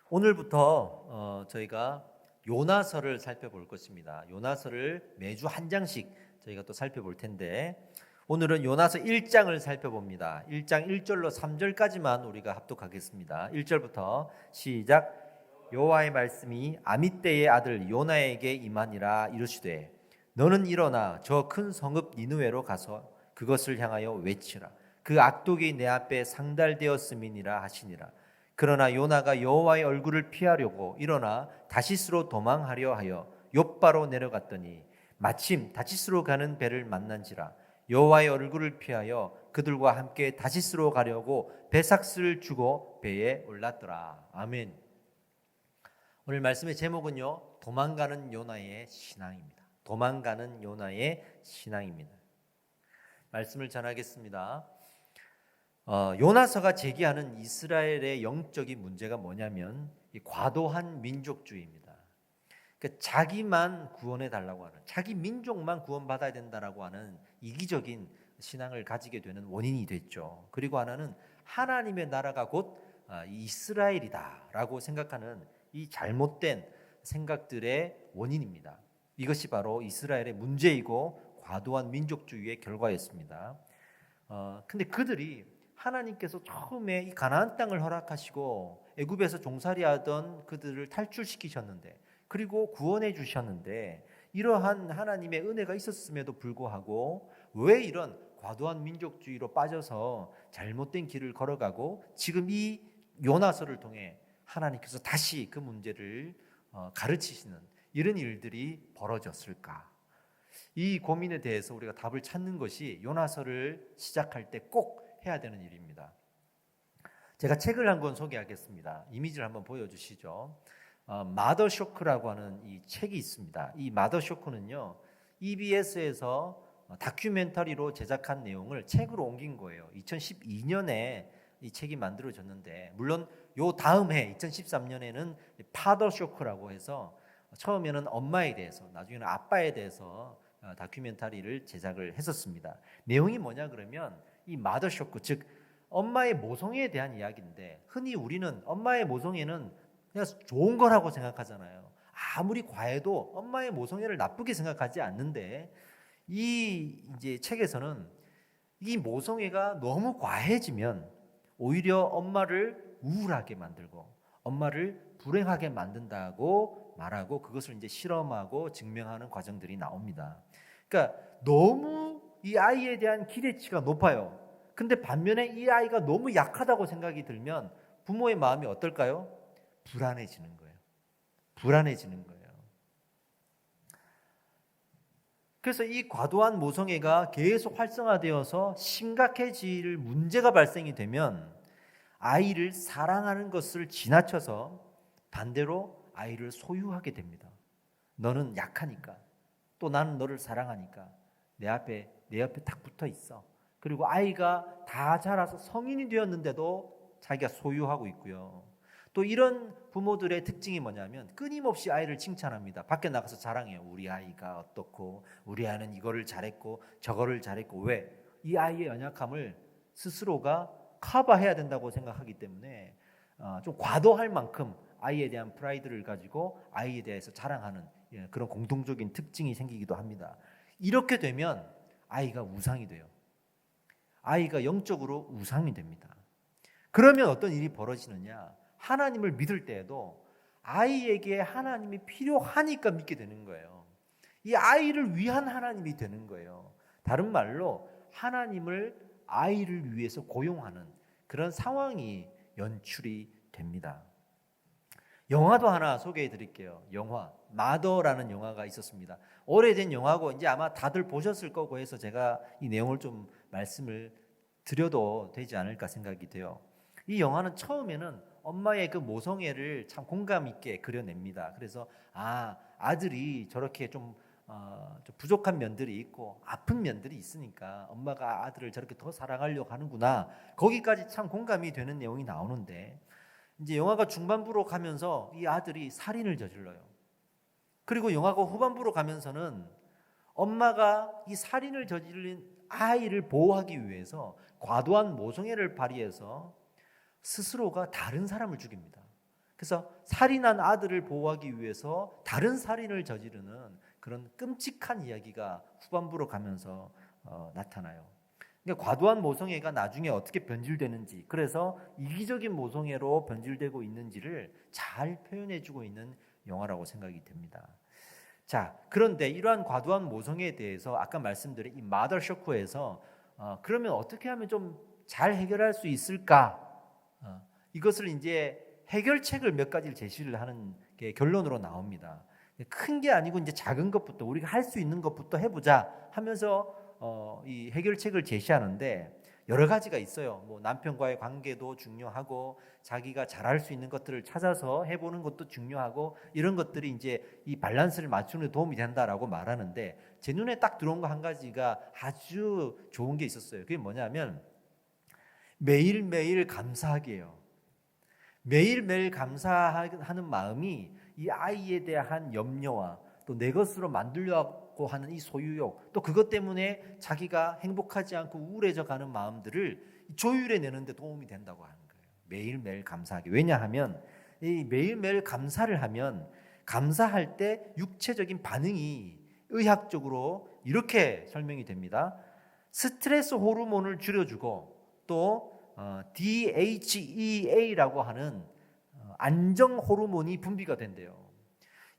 오늘부터 저희가 요나서를 살펴볼 것입니다. 요나서를 매주 한 장씩 저희가 또 살펴볼 텐데, 오늘은 요나서 1장을 살펴봅니다. 1장 1절로 3절까지만 우리가 합독하겠습니다. 1절부터 시작. 여호와의 말씀이 아미떼의 아들 요나에게 임하니라. 이르시되 너는 일어나 저 큰 성읍 니느웨로 가서 그것을 향하여 외치라. 그 악독이 내 앞에 상달되었음이니라 하시니라. 그러나 요나가 여호와의 얼굴을 피하려고 일어나 다시스로 도망하려 하여 욥바로 내려갔더니 마침 다시스로 가는 배를 만난지라. 여호와의 얼굴을 피하여 그들과 함께 다시스로 가려고 배삭스를 주고 배에 올랐더라. 아멘. 오늘 말씀의 제목은요, 도망가는 요나의 신앙입니다. 도망가는 요나의 신앙입니다. 말씀을 전하겠습니다. 요나서가 제기하는 이스라엘의 영적인 문제가 뭐냐면 이 과도한 민족주의입니다. 그러니까 자기만 구원해 달라고 하는, 자기 민족만 구원받아야 된다라고 하는 이기적인 신앙을 가지게 되는 원인이 됐죠. 그리고 하나는 하나님의 나라가 곧 이 이스라엘이다라고 생각하는 이 잘못된 생각들의 원인입니다. 이것이 바로 이스라엘의 문제이고 과도한 민족주의의 결과였습니다. 근데 그들이 하나님께서 처음에 이 가나안 땅을 허락하시고 애굽에서 종살이하던 그들을 탈출시키셨는데, 그리고 구원해 주셨는데, 이러한 하나님의 은혜가 있었음에도 불구하고 왜 이런 과도한 민족주의로 빠져서 잘못된 길을 걸어가고 지금 이 요나서를 통해 하나님께서 다시 그 문제를 가르치시는 이런 일들이 벌어졌을까? 이 고민에 대해서 우리가 답을 찾는 것이 요나서를 시작할 때 꼭 해야 되는 일입니다. 제가 책을 한 권 소개하겠습니다. 이미지를 한번 보여주시죠. 마더 쇼크라고 하는 이 책이 있습니다. 이 마더 쇼크는요, EBS에서 다큐멘터리로 제작한 내용을 책으로 옮긴 거예요. 2012년에 이 책이 만들어졌는데, 물론 요 다음 해 2013년에는 파더 쇼크라고 해서 처음에는 엄마에 대해서, 나중에는 아빠에 대해서 다큐멘터리를 제작을 했었습니다. 내용이 뭐냐 그러면 이 마더 쇼크, 즉 엄마의 모성애에 대한 이야기인데, 흔히 우리는 엄마의 모성애는 그냥 좋은 거라고 생각하잖아요. 아무리 과해도 엄마의 모성애를 나쁘게 생각하지 않는데, 이 이제 책에서는 이 모성애가 너무 과해지면 오히려 엄마를 우울하게 만들고 엄마를 불행하게 만든다고 말하고, 그것을 이제 실험하고 증명하는 과정들이 나옵니다. 그러니까 너무 이 아이에 대한 기대치가 높아요. 근데 반면에 이 아이가 너무 약하다고 생각이 들면 부모의 마음이 어떨까요? 불안해지는 거예요. 불안해지는 거예요. 그래서 이 과도한 모성애가 계속 활성화되어서 심각해질 문제가 발생이 되면 아이를 사랑하는 것을 지나쳐서 반대로 아이를 소유하게 됩니다. 너는 약하니까, 또 나는 너를 사랑하니까 내 옆에 딱 붙어 있어. 그리고 아이가 다 자라서 성인이 되었는데도 자기가 소유하고 있고요. 또 이런 부모들의 특징이 뭐냐면 끊임없이 아이를 칭찬합니다. 밖에 나가서 자랑해요. 우리 아이가 어떻고, 우리 아이는 이거를 잘했고 저거를 잘했고. 왜? 이 아이의 연약함을 스스로가 커버해야 된다고 생각하기 때문에 좀 과도할 만큼 아이에 대한 프라이드를 가지고 아이에 대해서 자랑하는 그런 공통적인 특징이 생기기도 합니다. 이렇게 되면 아이가 우상이 돼요. 아이가 영적으로 우상이 됩니다. 그러면 어떤 일이 벌어지느냐? 하나님을 믿을 때에도 아이에게 하나님이 필요하니까 믿게 되는 거예요. 이 아이를 위한 하나님이 되는 거예요. 다른 말로 하나님을 아이를 위해서 고용하는 그런 상황이 연출이 됩니다. 영화도 하나 소개해 드릴게요. 영화 마더라는 영화가 있었습니다. 오래된 영화고 이제 아마 다들 보셨을 거고 해서 제가 이 내용을 좀 말씀을 드려도 되지 않을까 생각이 돼요. 이 영화는 처음에는 엄마의 그 모성애를 참 공감 있게 그려냅니다. 그래서 아들이 저렇게 좀 부족한 면들이 있고 아픈 면들이 있으니까 엄마가 아들을 저렇게 더 사랑하려고 하는구나, 거기까지 참 공감이 되는 내용이 나오는데, 이제 영화가 중반부로 가면서 이 아들이 살인을 저질러요. 그리고 영화가 후반부로 가면서는 엄마가 이 살인을 저지른 아이를 보호하기 위해서 과도한 모성애를 발휘해서 스스로가 다른 사람을 죽입니다. 그래서 살인한 아들을 보호하기 위해서 다른 살인을 저지르는 그런 끔찍한 이야기가 후반부로 가면서 나타나요. 그러니까 과도한 모성애가 나중에 어떻게 변질되는지, 그래서 이기적인 모성애로 변질되고 있는지를 잘 표현해주고 있는 영화라고 생각이 됩니다. 자, 그런데 이러한 과도한 모성애에 대해서 아까 말씀드린 이 마더 쇼크에서 그러면 어떻게 하면 좀 잘 해결할 수 있을까? 이것을 이제 해결책을 몇 가지를 제시를 하는 게 결론으로 나옵니다. 큰 게 아니고 이제 작은 것부터, 우리가 할 수 있는 것부터 해보자 하면서 이 해결책을 제시하는데 여러 가지가 있어요. 뭐 남편과의 관계도 중요하고 자기가 잘할 수 있는 것들을 찾아서 해보는 것도 중요하고, 이런 것들이 이제 이 밸런스를 맞추는 데 도움이 된다라고 말하는데, 제 눈에 딱 들어온 거 한 가지가 아주 좋은 게 있었어요. 그게 뭐냐면 매일매일 감사하기예요. 매일매일 감사하는 마음이 이 아이에 대한 염려와 또 내 것으로 만들려고 하는 이 소유욕, 또 그것 때문에 자기가 행복하지 않고 우울해져 가는 마음들을 조율해 내는 데 도움이 된다고 하는 거예요. 매일매일 감사하기. 왜냐하면 이 매일매일 감사를 하면 감사할 때 육체적인 반응이 의학적으로 이렇게 설명이 됩니다. 스트레스 호르몬을 줄여주고 또 DHEA라고 하는 안정 호르몬이 분비가 된대요.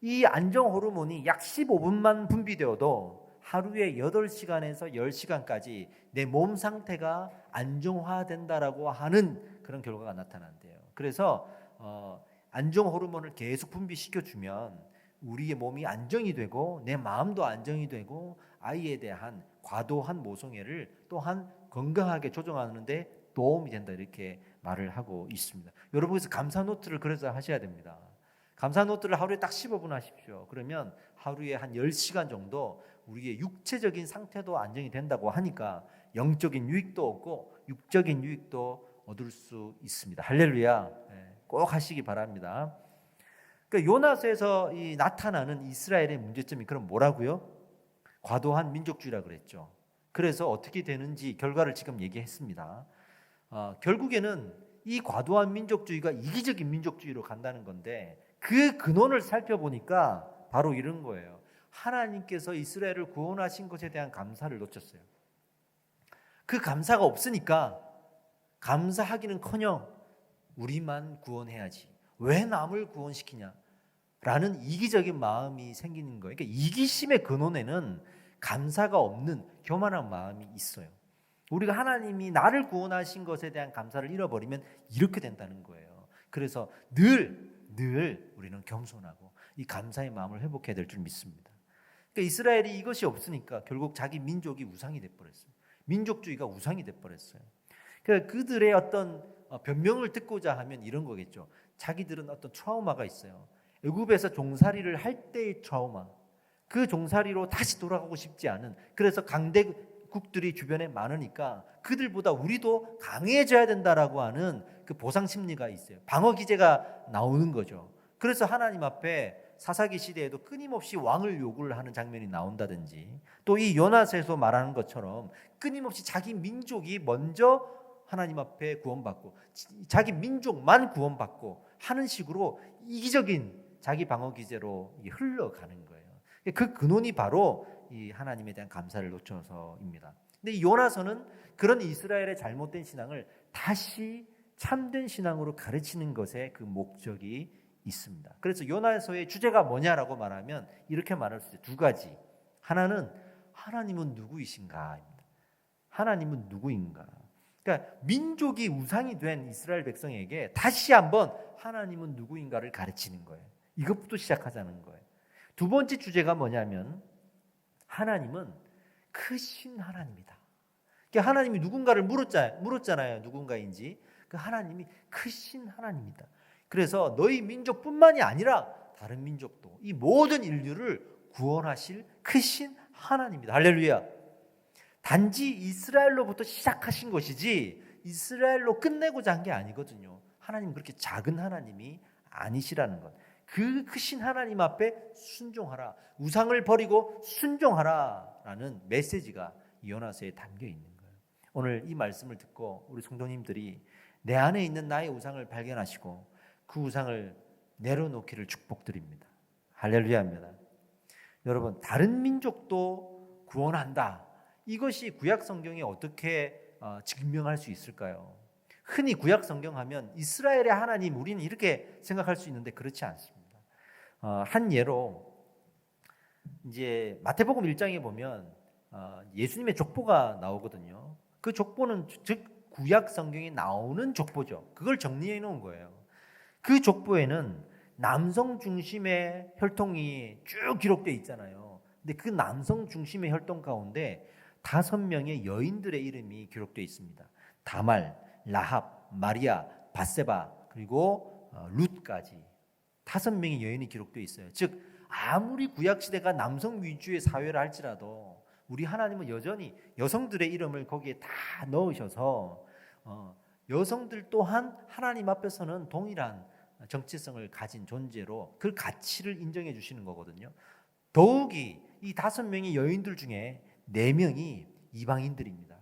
이 안정 호르몬이 약 15분만 분비되어도 하루에 8시간에서 10시간까지 내 몸 상태가 안정화된다라고 하는 그런 결과가 나타난대요. 그래서 안정 호르몬을 계속 분비시켜주면 우리의 몸이 안정이 되고 내 마음도 안정이 되고 아이에 대한 과도한 모성애를 또한 건강하게 조정하는 데 도움이 된다, 이렇게 말을 하고 있습니다. 여러분께서 감사 노트를 그래서 하셔야 됩니다. 감사 노트를 하루에 딱 15분 하십시오. 그러면 하루에 한 10시간 정도 우리의 육체적인 상태도 안정이 된다고 하니까 영적인 유익도 얻고 육적인 유익도 얻을 수 있습니다. 할렐루야. 꼭 하시기 바랍니다. 그러니까 요나서에서 나타나는 이스라엘의 문제점이 그럼 뭐라고요? 과도한 민족주의라 그랬죠. 그래서 어떻게 되는지 결과를 지금 얘기했습니다. 결국에는 이 과도한 민족주의가 이기적인 민족주의로 간다는 건데 그 근원을 살펴보니까 바로 이런 거예요. 하나님께서 이스라엘을 구원하신 것에 대한 감사를 놓쳤어요. 그 감사가 없으니까 감사하기는커녕 우리만 구원해야지, 왜 남을 구원시키냐 라는 이기적인 마음이 생기는 거예요. 그러니까 이기심의 근원에는 감사가 없는 교만한 마음이 있어요. 우리가 하나님이 나를 구원하신 것에 대한 감사를 잃어버리면 이렇게 된다는 거예요. 그래서 늘 우리는 겸손하고 이 감사의 마음을 회복해야 될 줄 믿습니다. 그러니까 이스라엘이 이것이 없으니까 결국 자기 민족이 우상이 돼버렸어요. 민족주의가 우상이 돼버렸어요. 그러니까 그들의 어떤 변명을 듣고자 하면 이런 거겠죠. 자기들은 어떤 트라우마가 있어요. 애굽에서 종살이를 할 때의 트라우마, 그 종살이로 다시 돌아가고 싶지 않은, 그래서 강대국들이 주변에 많으니까 그들보다 우리도 강해져야 된다라고 하는 그 보상 심리가 있어요. 방어 기제가 나오는 거죠. 그래서 하나님 앞에 사사기 시대에도 끊임없이 왕을 요구를 하는 장면이 나온다든지, 또 이 요나서에서 말하는 것처럼 끊임없이 자기 민족이 먼저 하나님 앞에 구원받고 자기 민족만 구원받고 하는 식으로 이기적인 자기 방어 기제로 흘러가는 거예요. 그 근원이 바로 이 하나님에 대한 감사를 놓쳐서입니다. 근데 이 요나서는 그런 이스라엘의 잘못된 신앙을 다시 참된 신앙으로 가르치는 것에 그 목적이 있습니다. 그래서 요나서의 주제가 뭐냐라고 말하면 이렇게 말할 수 있어요. 두 가지. 하나는 하나님은 누구이신가입니다. 하나님은 누구인가. 그러니까 민족이 우상이 된 이스라엘 백성에게 다시 한번 하나님은 누구인가를 가르치는 거예요. 이것부터 시작하자는 거예요. 두 번째 주제가 뭐냐면 하나님은 크신 하나님이다. 그러니까 하나님이 누군가를 물었잖아요. 누군가인지. 그 하나님이 크신 하나님이다. 그래서 너희 민족뿐만이 아니라 다른 민족도, 이 모든 인류를 구원하실 크신 하나님이다. 할렐루야. 단지 이스라엘로부터 시작하신 것이지 이스라엘로 끝내고자 한 게 아니거든요. 하나님 그렇게 작은 하나님이 아니시라는 것. 그 크신 하나님 앞에 순종하라. 우상을 버리고 순종하라 라는 메시지가 요나서에 담겨 있는 거예요. 오늘 이 말씀을 듣고 우리 성도님들이 내 안에 있는 나의 우상을 발견하시고 그 우상을 내려놓기를 축복드립니다. 할렐루야입니다. 여러분, 다른 민족도 구원한다. 이것이 구약 성경에 어떻게 증명할 수 있을까요? 흔히 구약 성경 하면 이스라엘의 하나님, 우리는 이렇게 생각할 수 있는데 그렇지 않습니다. 한 예로 이제 마태복음 1장에 보면 예수님의 족보가 나오거든요. 그 족보는 즉 구약 성경에 나오는 족보죠. 그걸 정리해 놓은 거예요. 그 족보에는 남성 중심의 혈통이 쭉 기록되어 있잖아요. 근데 그 남성 중심의 혈통 가운데 5명의 여인들의 이름이 기록되어 있습니다. 다말, 라합, 마리아, 바세바, 그리고 룻까지 5명의 여인이 기록되어 있어요. 즉 아무리 구약시대가 남성 위주의 사회를 할지라도 우리 하나님은 여전히 여성들의 이름을 거기에 다 넣으셔서 여성들 또한 하나님 앞에서는 동일한 정체성을 가진 존재로 그 가치를 인정해 주시는 거거든요. 더욱이 이 5명의 여인들 중에 4명이 이방인들입니다.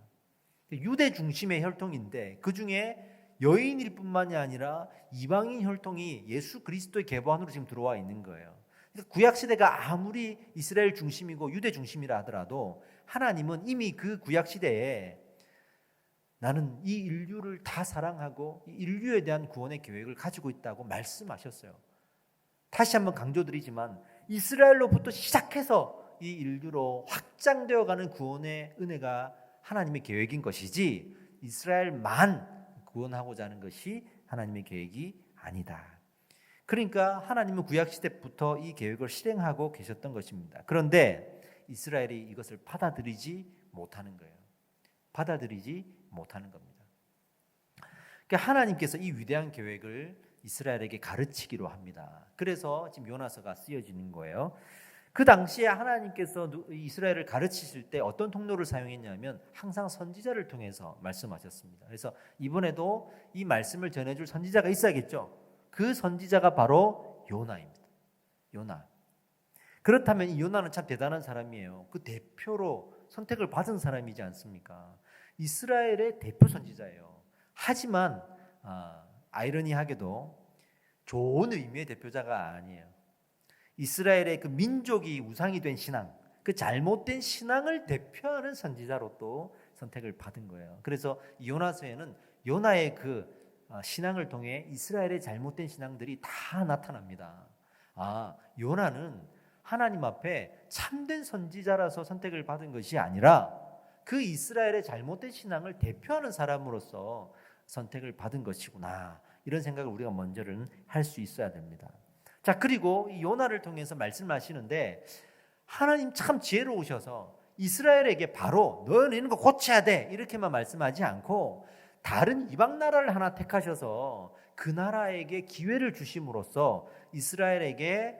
유대 중심의 혈통인데 그 중에 여인일 뿐만이 아니라 이방인 혈통이 예수 그리스도의 계보 안으로 지금 들어와 있는 거예요. 그러니까 구약 시대가 아무리 이스라엘 중심이고 유대 중심이라 하더라도 하나님은 이미 그 구약 시대에 나는 이 인류를 다 사랑하고 이 인류에 대한 구원의 계획을 가지고 있다고 말씀하셨어요. 다시 한번 강조드리지만 이스라엘로부터 시작해서 이 인류로 확장되어가는 구원의 은혜가 하나님의 계획인 것이지 이스라엘만 구원하고자 하는 것이 하나님의 계획이 아니다. 그러니까 하나님은 구약시대부터 이 계획을 실행하고 계셨던 것입니다. 그런데 이스라엘이 이것을 받아들이지 못하는 거예요. 받아들이지 못하는 겁니다. 그러니까 하나님께서 이 위대한 계획을 이스라엘에게 가르치기로 합니다. 그래서 지금 요나서가 쓰여지는 거예요. 그 당시에 하나님께서 이스라엘을 가르치실 때 어떤 통로를 사용했냐면 항상 선지자를 통해서 말씀하셨습니다. 그래서 이번에도 이 말씀을 전해줄 선지자가 있어야겠죠. 그 선지자가 바로 요나입니다. 요나. 그렇다면 이 요나는 참 대단한 사람이에요. 그 대표로 선택을 받은 사람이지 않습니까? 이스라엘의 대표 선지자예요. 하지만 아이러니하게도 좋은 의미의 대표자가 아니에요. 이스라엘의 그 민족이 우상이 된 신앙, 그 잘못된 신앙을 대표하는 선지자로 또 선택을 받은 거예요. 그래서 요나서에는 요나의 그 신앙을 통해 이스라엘의 잘못된 신앙들이 다 나타납니다. 요나는 하나님 앞에 참된 선지자라서 선택을 받은 것이 아니라 그 이스라엘의 잘못된 신앙을 대표하는 사람으로서 선택을 받은 것이구나. 이런 생각을 우리가 먼저는 할 수 있어야 됩니다. 자, 그리고 이 요나를 통해서 말씀하시는데 하나님 참 지혜로우셔서 이스라엘에게 바로 너는 이런 거 고쳐야 돼 이렇게만 말씀하지 않고 다른 이방 나라를 하나 택하셔서 그 나라에게 기회를 주심으로써 이스라엘에게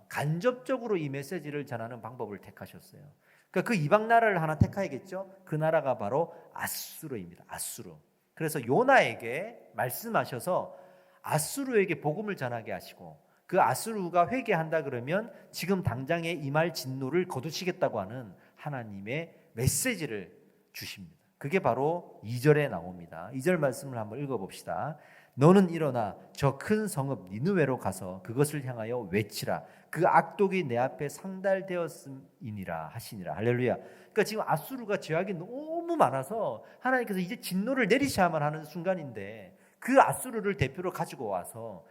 간접적으로 이 메시지를 전하는 방법을 택하셨어요. 그러니까 그 이방 나라를 하나 택하야겠죠. 그 나라가 바로 아수르입니다. 아수르. 그래서 요나에게 말씀하셔서 아수르에게 복음을 전하게 하시고 그 아수르가 회개한다 그러면 지금 당장에 임할 진노를 거두시겠다고 하는 하나님의 메시지를 주십니다. 그게 바로 2절에 나옵니다. 2절 말씀을 한번 읽어봅시다. 너는 일어나 저 큰 성읍 니느웨로 가서 그것을 향하여 외치라. 그 악독이 내 앞에 상달되었음이니라 하시니라. 할렐루야. 그러니까 지금 아수르가 죄악이 너무 많아서 하나님께서 이제 진노를 내리셔야만 하는 순간인데 그 아수르를 대표로 가지고 와서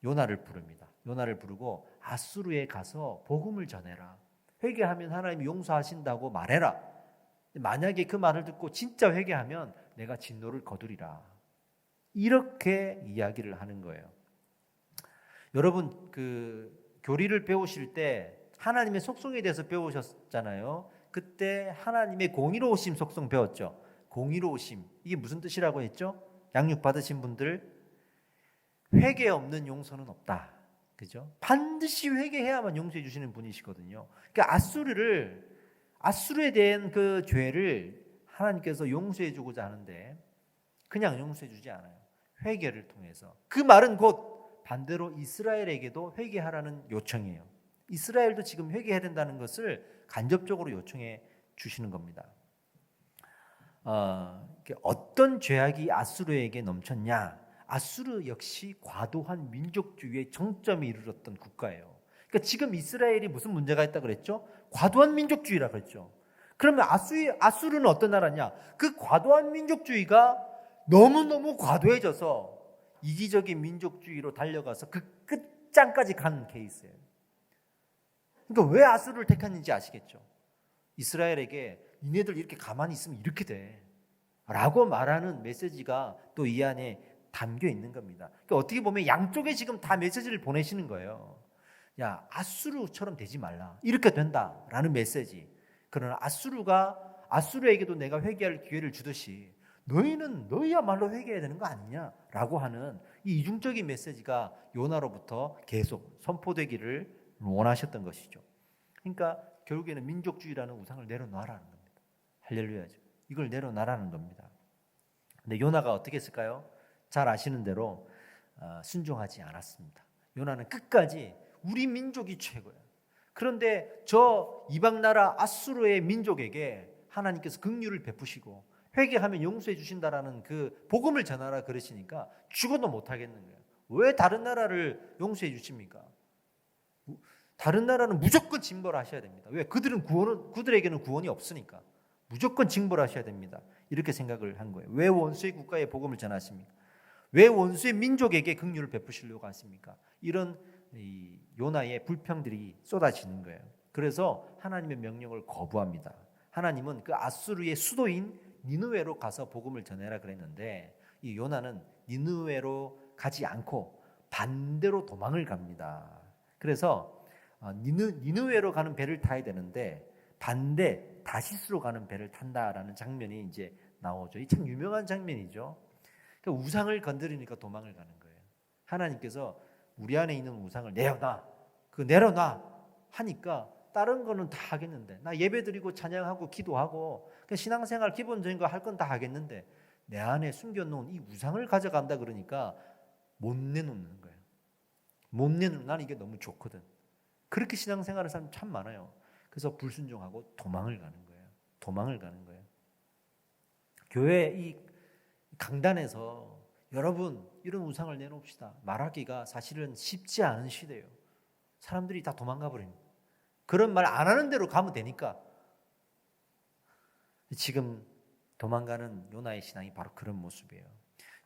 요나를 부릅니다. 요나를 부르고 아수르에 가서 복음을 전해라. 회개하면 하나님이 용서하신다고 말해라. 만약에 그 말을 듣고 진짜 회개하면 내가 진노를 거두리라. 이렇게 이야기를 하는 거예요. 여러분 그 교리를 배우실 때 하나님의 속성에 대해서 배우셨잖아요. 그때 하나님의 공의로우심 속성 배웠죠. 공의로우심 이게 무슨 뜻이라고 했죠? 양육 받으신 분들 회개 없는 용서는 없다. 그죠? 반드시 회개해야만 용서해 주시는 분이시거든요. 그러니까 아수르에 대한 그 죄를 하나님께서 용서해 주고자 하는데 그냥 용서해 주지 않아요. 회개를 통해서. 그 말은 곧 반대로 이스라엘에게도 회개하라는 요청이에요. 이스라엘도 지금 회개해야 된다는 것을 간접적으로 요청해 주시는 겁니다. 어떤 죄악이 아수르에게 넘쳤냐? 아수르 역시 과도한 민족주의의 정점에 이르렀던 국가예요. 그러니까 지금 이스라엘이 무슨 문제가 있다 그랬죠? 과도한 민족주의라 그랬죠. 그러면 아수르는 어떤 나라냐? 그 과도한 민족주의가 너무너무 과도해져서 이기적인 민족주의로 달려가서 그 끝장까지 간 케이스예요. 그러니까 왜 아수르를 택했는지 아시겠죠? 이스라엘에게 니네들 이렇게 가만히 있으면 이렇게 돼 라고 말하는 메시지가 또 이 안에 담겨 있는 겁니다. 그러니까 어떻게 보면 양쪽에 지금 다 메시지를 보내시는 거예요. 야, 아수르처럼 되지 말라. 이렇게 된다라는 메시지. 그러나 아수르에게도 내가 회개할 기회를 주듯이 너희야말로 회개해야 되는 거 아니냐라고 하는 이 이중적인 메시지가 요나로부터 계속 선포되기를 원하셨던 것이죠. 그러니까 결국에는 민족주의라는 우상을 내려놔라는 겁니다. 할렐루야죠. 이걸 내려놔라는 겁니다. 근데 요나가 어떻게 했을까요? 잘 아시는 대로 순종하지 않았습니다. 요나는 끝까지 우리 민족이 최고야. 그런데 저 이방 나라 아수르의 민족에게 하나님께서 긍휼을 베푸시고 회개하면 용서해 주신다라는 그 복음을 전하라 그러시니까 죽어도 못 하겠는 거예요. 왜 다른 나라를 용서해 주십니까? 다른 나라는 무조건 징벌하셔야 됩니다. 왜? 그들에게는 구원이 없으니까 무조건 징벌하셔야 됩니다. 이렇게 생각을 한 거예요. 왜 원수의 국가에 복음을 전하십니까? 왜 원수의 민족에게 긍휼을 베푸시려고 하십니까? 이런 이 요나의 불평들이 쏟아지는 거예요. 그래서 하나님의 명령을 거부합니다. 하나님은 그 아수르의 수도인 니느웨로 가서 복음을 전해라 그랬는데 이 요나는 니느웨로 가지 않고 반대로 도망을 갑니다. 그래서 니느웨로 가는 배를 타야 되는데 반대 다시스로 가는 배를 탄다라는 장면이 이제 나오죠. 이 참 유명한 장면이죠. 그러니까 우상을 건드리니까 도망을 가는 거예요. 하나님께서 우리 안에 있는 우상을 내려놔 하니까 다른 거는 다 하겠는데, 나 예배드리고 찬양하고 기도하고 신앙생활 기본적인 거 할 건 다 하겠는데 내 안에 숨겨놓은 이 우상을 가져간다 그러니까 못 내놓는 거예요. 나는 이게 너무 좋거든. 그렇게 신앙생활하는 사람 참 많아요. 그래서 불순종하고 도망을 가는 거예요. 교회 이 강단에서 여러분 이런 우상을 내놓읍시다 말하기가 사실은 쉽지 않은 시대예요. 사람들이 다 도망가 버립니다. 그런 말 안 하는 대로 가면 되니까. 지금 도망가는 요나의 신앙이 바로 그런 모습이에요.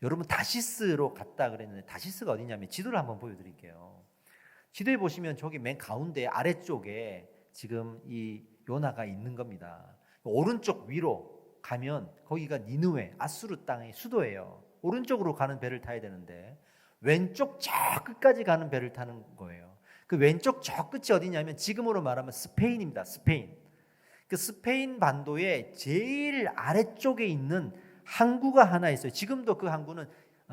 여러분 다시스로 갔다 그랬는데 다시스가 어디냐면 지도를 한번 보여드릴게요. 지도에 보시면 저기 맨 가운데 아래쪽에 지금 이 요나가 있는 겁니다. 오른쪽 위로 가면 거기가 니느웨 아수르 땅의 수도예요. 오른쪽으로 가는 배를 타야 되는데 왼쪽 저 끝까지 가는 배를 타는 거예요. 그 왼쪽 저 끝이 어디냐면 지금으로 말하면 스페인입니다. 스페인. 그 스페인 반도의 제일 아래쪽에 있는 항구가 하나 있어요. 지금도 그 항구는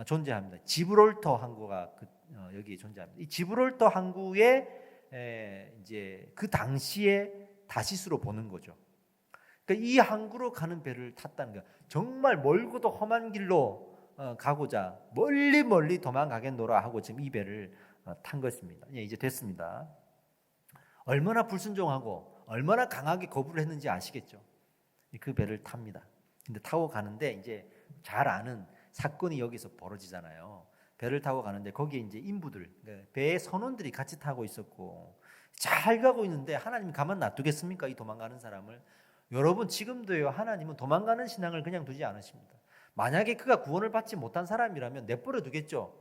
존재합니다. 지브롤터 항구가 여기 존재합니다. 이 지브롤터 항구에 이제 그 당시에 다시스로 보는 거죠. 그러니까 이 항구로 가는 배를 탔다는 거야. 정말 멀고도 험한 길로 가고자 멀리 도망가겠노라 하고 지금 이 배를 탄 것입니다. 예, 이제 됐습니다. 얼마나 불순종하고 얼마나 강하게 거부를 했는지 아시겠죠? 그 배를 탑니다. 근데 타고 가는데 이제 잘 아는 사건이 여기서 벌어지잖아요. 배를 타고 가는데 거기에 이제 인부들, 배의 선원들이 같이 타고 있었고 잘 가고 있는데 하나님 가만 놔두겠습니까? 이 도망가는 사람을. 여러분 지금도요, 하나님은 도망가는 신앙을 그냥 두지 않으십니다. 만약에 그가 구원을 받지 못한 사람이라면 내버려 두겠죠.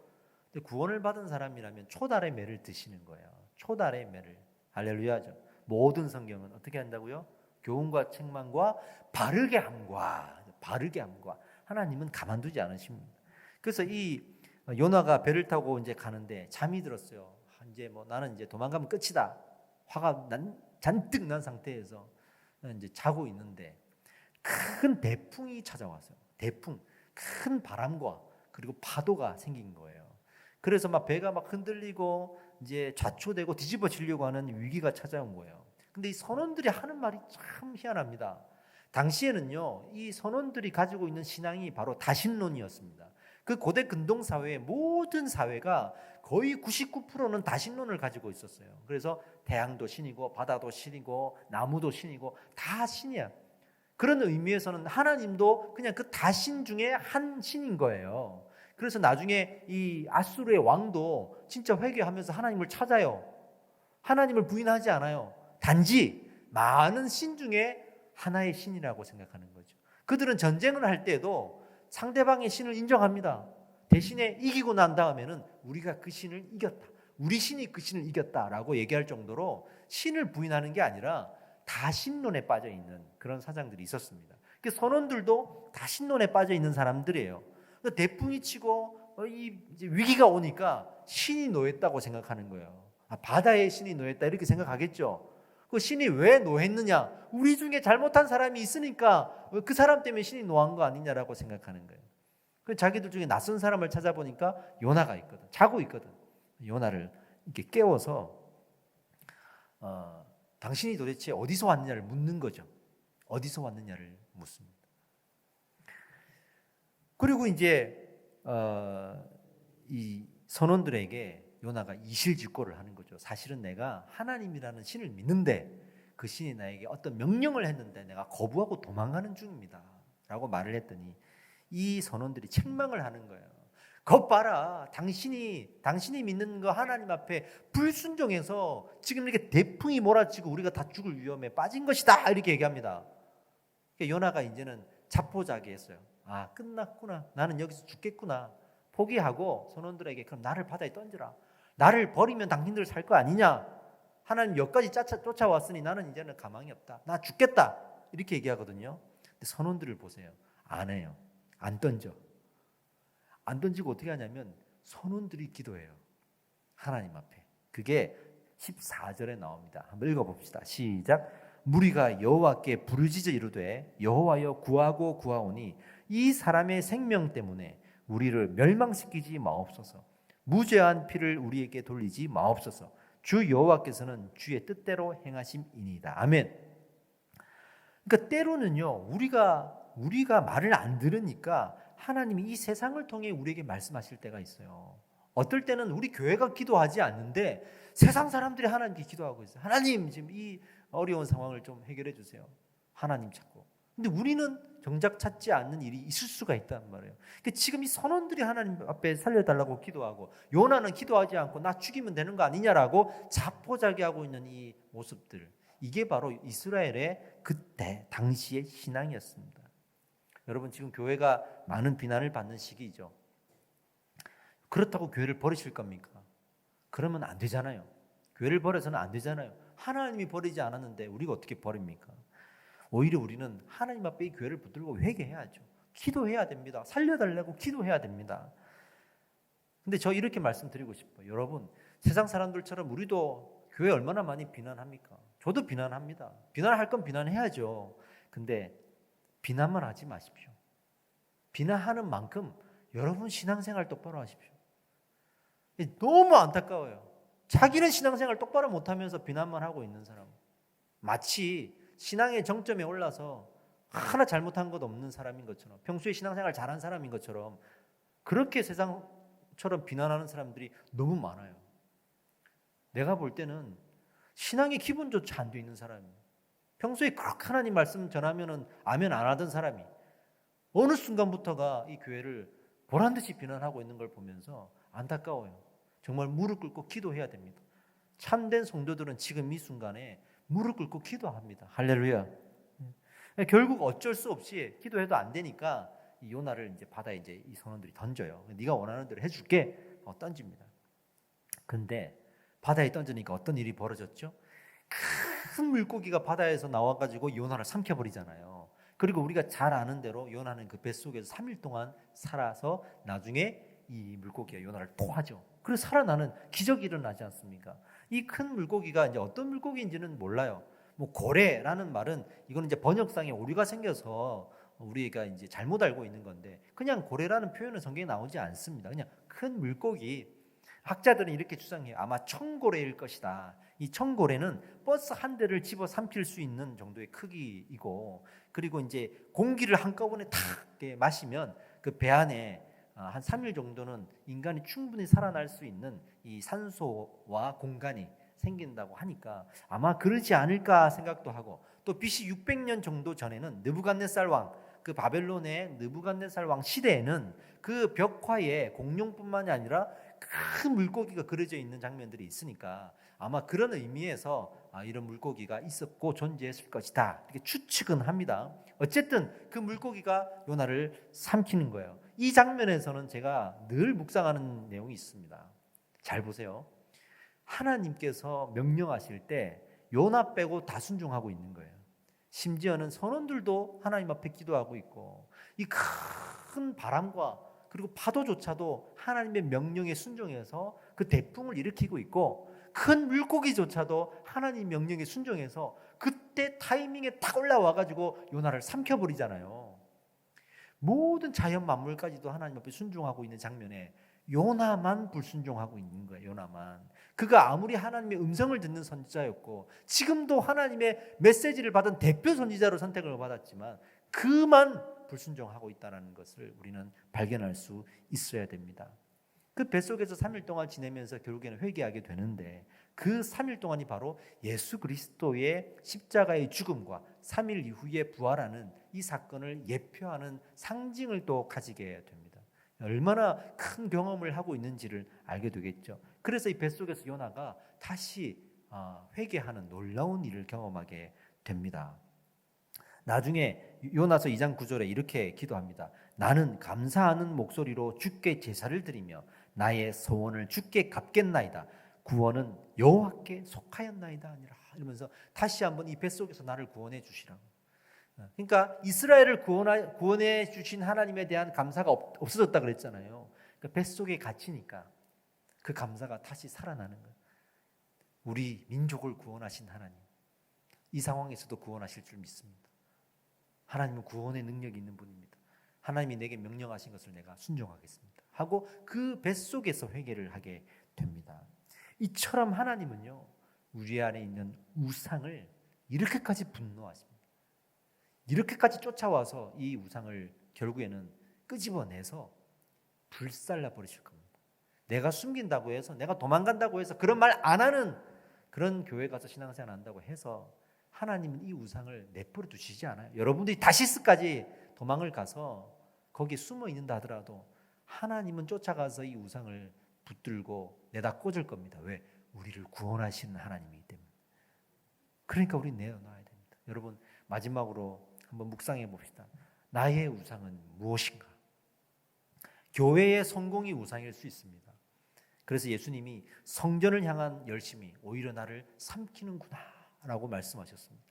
근데 구원을 받은 사람이라면 초달의 매를 드시는 거예요. 초달의 매를. 할렐루야죠. 모든 성경은 어떻게 한다고요? 교훈과 책망과 바르게 함과 하나님은 가만두지 않으십니다. 그래서 이 요나가 배를 타고 이제 가는데 잠이 들었어요. 이제 뭐 나는 이제 도망가면 끝이다. 화가 잔뜩 난 상태에서 이제 자고 있는데 큰 대풍이 찾아왔어요. 큰 바람과 그리고 파도가 생긴 거예요. 그래서 막 배가 막 흔들리고 이제 좌초되고 뒤집어지려고 하는 위기가 찾아온 거예요. 근데 이 선원들이 하는 말이 참 희한합니다. 당시에는요, 이 선원들이 가지고 있는 신앙이 바로 다신론이었습니다. 그 고대 근동 사회의 모든 사회가 거의 99%는 다신론을 가지고 있었어요. 그래서 태양도 신이고 바다도 신이고 나무도 신이고 다 신이야. 그런 의미에서는 하나님도 그냥 그 다신 중에 한 신인 거예요. 그래서 나중에 이 아수르의 왕도 진짜 회개하면서 하나님을 찾아요. 하나님을 부인하지 않아요. 단지 많은 신 중에 하나의 신이라고 생각하는 거죠. 그들은 전쟁을 할 때도 상대방의 신을 인정합니다. 대신에 이기고 난 다음에는 우리가 그 신을 이겼다. 우리 신이 그 신을 이겼다라고 얘기할 정도로 신을 부인하는 게 아니라 다신론에 빠져 있는 그런 사장들이 있었습니다. 선원들도 다신론에 빠져 있는 사람들이에요. 대풍이 치고 이제 위기가 오니까 신이 노했다고 생각하는 거예요. 바다에 신이 노했다 이렇게 생각하겠죠. 그 신이 왜 노했느냐? 우리 중에 잘못한 사람이 있으니까 그 사람 때문에 신이 노한 거 아니냐라고 생각하는 거예요. 자기들 중에 낯선 사람을 찾아보니까 요나가 있거든. 자고 있거든. 요나를 이렇게 깨워서 당신이 도대체 어디서 왔느냐를 묻는 거죠. 어디서 왔느냐를 묻습니다. 그리고 이제 이 선원들에게 요나가 이실직고를 하는 거죠. 사실은 내가 하나님이라는 신을 믿는데 그 신이 나에게 어떤 명령을 했는데 내가 거부하고 도망가는 중입니다 라고 말을 했더니 이 선원들이 책망을 하는 거예요. 것 봐라, 당신이 믿는 거 하나님 앞에 불순종해서 지금 이렇게 대풍이 몰아치고 우리가 다 죽을 위험에 빠진 것이다, 이렇게 얘기합니다. 그러니까 요나가 이제는 자포자기했어요. 아, 끝났구나, 나는 여기서 죽겠구나 포기하고 선원들에게 그럼 나를 바다에 던져라, 나를 버리면 당신들 살 거 아니냐, 하나님 여기까지 쫓아왔으니 나는 이제는 가망이 없다, 나 죽겠다, 이렇게 얘기하거든요. 근데 선원들을 보세요. 안 해요. 안 던져. 안 던지고 어떻게 하냐면 선원들이 기도해요. 하나님 앞에. 그게 14절에 나옵니다. 한번 읽어봅시다. 시작. 무리가 여호와께 부르짖어 이르되 여호와여 구하고 구하오니 이 사람의 생명 때문에 우리를 멸망시키지 마옵소서. 무죄한 피를 우리에게 돌리지 마옵소서. 주 여호와께서는 주의 뜻대로 행하심이니이다. 아멘. 그러니까 때로는요, 우리가 말을 안 들으니까 하나님이 이 세상을 통해 우리에게 말씀하실 때가 있어요. 어떨 때는 우리 교회가 기도하지 않는데 세상 사람들이 하나님께 기도하고 있어요. 하나님, 지금 이 어려운 상황을 좀 해결해 주세요. 하나님 찾고. 근데 우리는 정작 찾지 않는 일이 있을 수가 있단 말이에요. 그러니까 지금 이 선원들이 하나님 앞에 살려달라고 기도하고 요나는 기도하지 않고 나 죽이면 되는 거 아니냐라고 자포자기하고 있는 이 모습들, 이게 바로 이스라엘의 그때 당시의 신앙이었습니다. 여러분, 지금 교회가 많은 비난을 받는 시기이죠. 그렇다고 교회를 버리실 겁니까? 그러면 안 되잖아요. 교회를 버려서는 안 되잖아요. 하나님이 버리지 않았는데 우리가 어떻게 버립니까? 오히려 우리는 하나님 앞에 이 교회를 붙들고 회개해야죠. 기도해야 됩니다. 살려달라고 기도해야 됩니다. 근데 저 이렇게 말씀드리고 싶어요. 여러분, 세상 사람들처럼 우리도 교회 얼마나 많이 비난합니까? 저도 비난합니다. 비난할 건 비난해야죠. 근데 비난만 하지 마십시오. 비난하는 만큼 여러분 신앙생활 똑바로 하십시오. 너무 안타까워요. 자기는 신앙생활 똑바로 못하면서 비난만 하고 있는 사람, 마치 신앙의 정점에 올라서 하나 잘못한 것 없는 사람인 것처럼, 평소에 신앙생활 잘한 사람인 것처럼 그렇게 세상처럼 비난하는 사람들이 너무 많아요. 내가 볼 때는 신앙의 기본조차 안 돼 있는 사람이에요. 평소에 그렇게 하나님 말씀 전하면은 아멘 안 하던 사람이 어느 순간부터가 이 교회를 보란듯이 비난하고 있는 걸 보면서 안타까워요. 정말 무릎 꿇고 기도해야 됩니다. 참된 성도들은 지금 이 순간에 무릎 꿇고 기도합니다. 할렐루야. 결국 어쩔 수 없이 기도해도 안 되니까 이 요나를 이제 바다에 이제 이 선원들이 던져요. 네가 원하는 대로 해줄게. 던집니다. 근데 바다에 던지니까 어떤 일이 벌어졌죠? 큰 물고기가 바다에서 나와가지고 요나를 삼켜버리잖아요. 그리고 우리가 잘 아는 대로 요나는 그 뱃속에서 3일 동안 살아서 나중에 이 물고기가 요나를 토하죠. 그래서 살아나는 기적이 일어나지 않습니까? 이 큰 물고기가 이제 어떤 물고기인지는 몰라요. 뭐 고래라는 말은 이거는 이제 번역상에 오류가 생겨서 우리가 이제 잘못 알고 있는 건데, 그냥 고래라는 표현은 성경에 나오지 않습니다. 그냥 큰 물고기. 학자들은 이렇게 추정해요. 아마 청고래일 것이다. 이 청고래는 버스 한 대를 집어 삼킬 수 있는 정도의 크기이고, 그리고 이제 공기를 한꺼번에 탁 마시면 그 배 안에 한 3일 정도는 인간이 충분히 살아날 수 있는 이 산소와 공간이 생긴다고 하니까 아마 그러지 않을까 생각도 하고, 또 BC 600년 정도 전에는 느부갓네살 왕, 그 바벨론의 느부갓네살 왕 시대에는 그 벽화에 공룡뿐만이 아니라 큰 물고기가 그려져 있는 장면들이 있으니까 아마 그런 의미에서 이런 물고기가 있었고 존재했을 것이다, 이렇게 추측은 합니다. 어쨌든 그 물고기가 요나를 삼키는 거예요. 이 장면에서는 제가 늘 묵상하는 내용이 있습니다. 잘 보세요. 하나님께서 명령하실 때 요나 빼고 다 순종하고 있는 거예요. 심지어는 선원들도 하나님 앞에 기도하고 있고, 이 큰 바람과 그리고 파도조차도 하나님의 명령에 순종해서 그 대풍을 일으키고 있고, 큰 물고기조차도 하나님 명령에 순종해서 그때 타이밍에 탁 올라와가지고 요나를 삼켜버리잖아요. 모든 자연 만물까지도 하나님 앞에 순종하고 있는 장면에 요나만 불순종하고 있는 거예요. 요나만. 그가 아무리 하나님의 음성을 듣는 선지자였고 지금도 하나님의 메시지를 받은 대표 선지자로 선택을 받았지만 그만 불순종하고 있다는 것을 우리는 발견할 수 있어야 됩니다. 그 뱃속에서 3일 동안 지내면서 결국에는 회개하게 되는데, 그 3일 동안이 바로 예수 그리스도의 십자가의 죽음과 3일 이후에 부활하는 이 사건을 예표하는 상징을 또 가지게 됩니다. 얼마나 큰 경험을 하고 있는지를 알게 되겠죠. 그래서 이 뱃속에서 요나가 다시 회개하는 놀라운 일을 경험하게 됩니다. 나중에 요나서 2장 9절에 이렇게 기도합니다. 나는 감사하는 목소리로 주께 제사를 드리며 나의 소원을 주께 갚겠나이다. 구원은 여호와께 속하였나이다 아니라. 이러면서 다시 한번 이 뱃속에서 나를 구원해 주시라고. 그러니까 이스라엘을 구원해 주신 하나님에 대한 감사가 없어졌다 그랬잖아요. 그러니까 뱃속에 갇히니까 그 감사가 다시 살아나는 거예요. 우리 민족을 구원하신 하나님, 이 상황에서도 구원하실 줄 믿습니다. 하나님은 구원의 능력이 있는 분입니다. 하나님이 내게 명령하신 것을 내가 순종하겠습니다 하고 그 뱃속에서 회개를 하게 됩니다. 이처럼 하나님은요, 우리 안에 있는 우상을 이렇게까지 분노하십니다. 이렇게까지 쫓아와서 이 우상을 결국에는 끄집어내서 불살라 버리실 겁니다. 내가 숨긴다고 해서, 내가 도망간다고 해서, 그런 말 안 하는 그런 교회 가서 신앙생활 한다고 해서 하나님은 이 우상을 내버려 두시지 않아요. 여러분들이 다시스까지 도망을 가서 거기에 숨어 있는다 하더라도 하나님은 쫓아가서 이 우상을 붙들고 내다 꽂을 겁니다. 왜? 우리를 구원하시는 하나님이기 때문에. 그러니까 우리 내어놔야 됩니다. 여러분, 마지막으로 한번 묵상해 봅시다. 나의 우상은 무엇인가? 교회의 성공이 우상일 수 있습니다. 그래서 예수님이 성전을 향한 열심이 오히려 나를 삼키는구나 라고 말씀하셨습니다.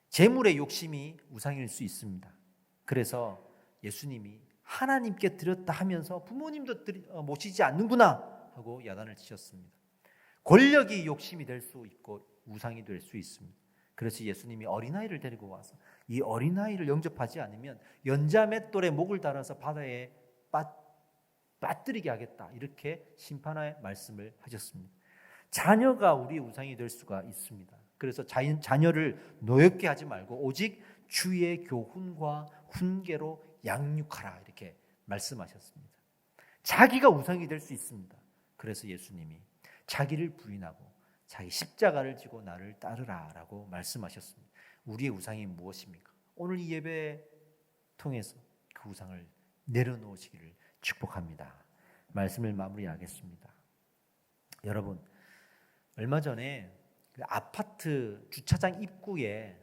재물의 욕심이 우상일 수 있습니다. 그래서 예수님이 하나님께 드렸다 하면서 부모님도 모시지 않는구나 하고 야단을 치셨습니다. 권력이 욕심이 될 수 있고 우상이 될 수 있습니다. 그래서 예수님이 어린아이를 데리고 와서 이 어린아이를 영접하지 않으면 연자맷돌에 목을 달아서 바다에 빠뜨리게 하겠다, 이렇게 심판의 말씀을 하셨습니다. 자녀가 우리의 우상이 될 수가 있습니다. 그래서 자녀를 노엽게 하지 말고 오직 주의 교훈과 훈계로 양육하라, 이렇게 말씀하셨습니다. 자기가 우상이 될 수 있습니다. 그래서 예수님이 자기를 부인하고 자기 십자가를 지고 나를 따르라 라고 말씀하셨습니다. 우리의 우상이 무엇입니까? 오늘 이 예배 통해서 그 우상을 내려놓으시기를 축복합니다. 말씀을 마무리하겠습니다. 여러분, 얼마 전에 그 아파트 주차장 입구에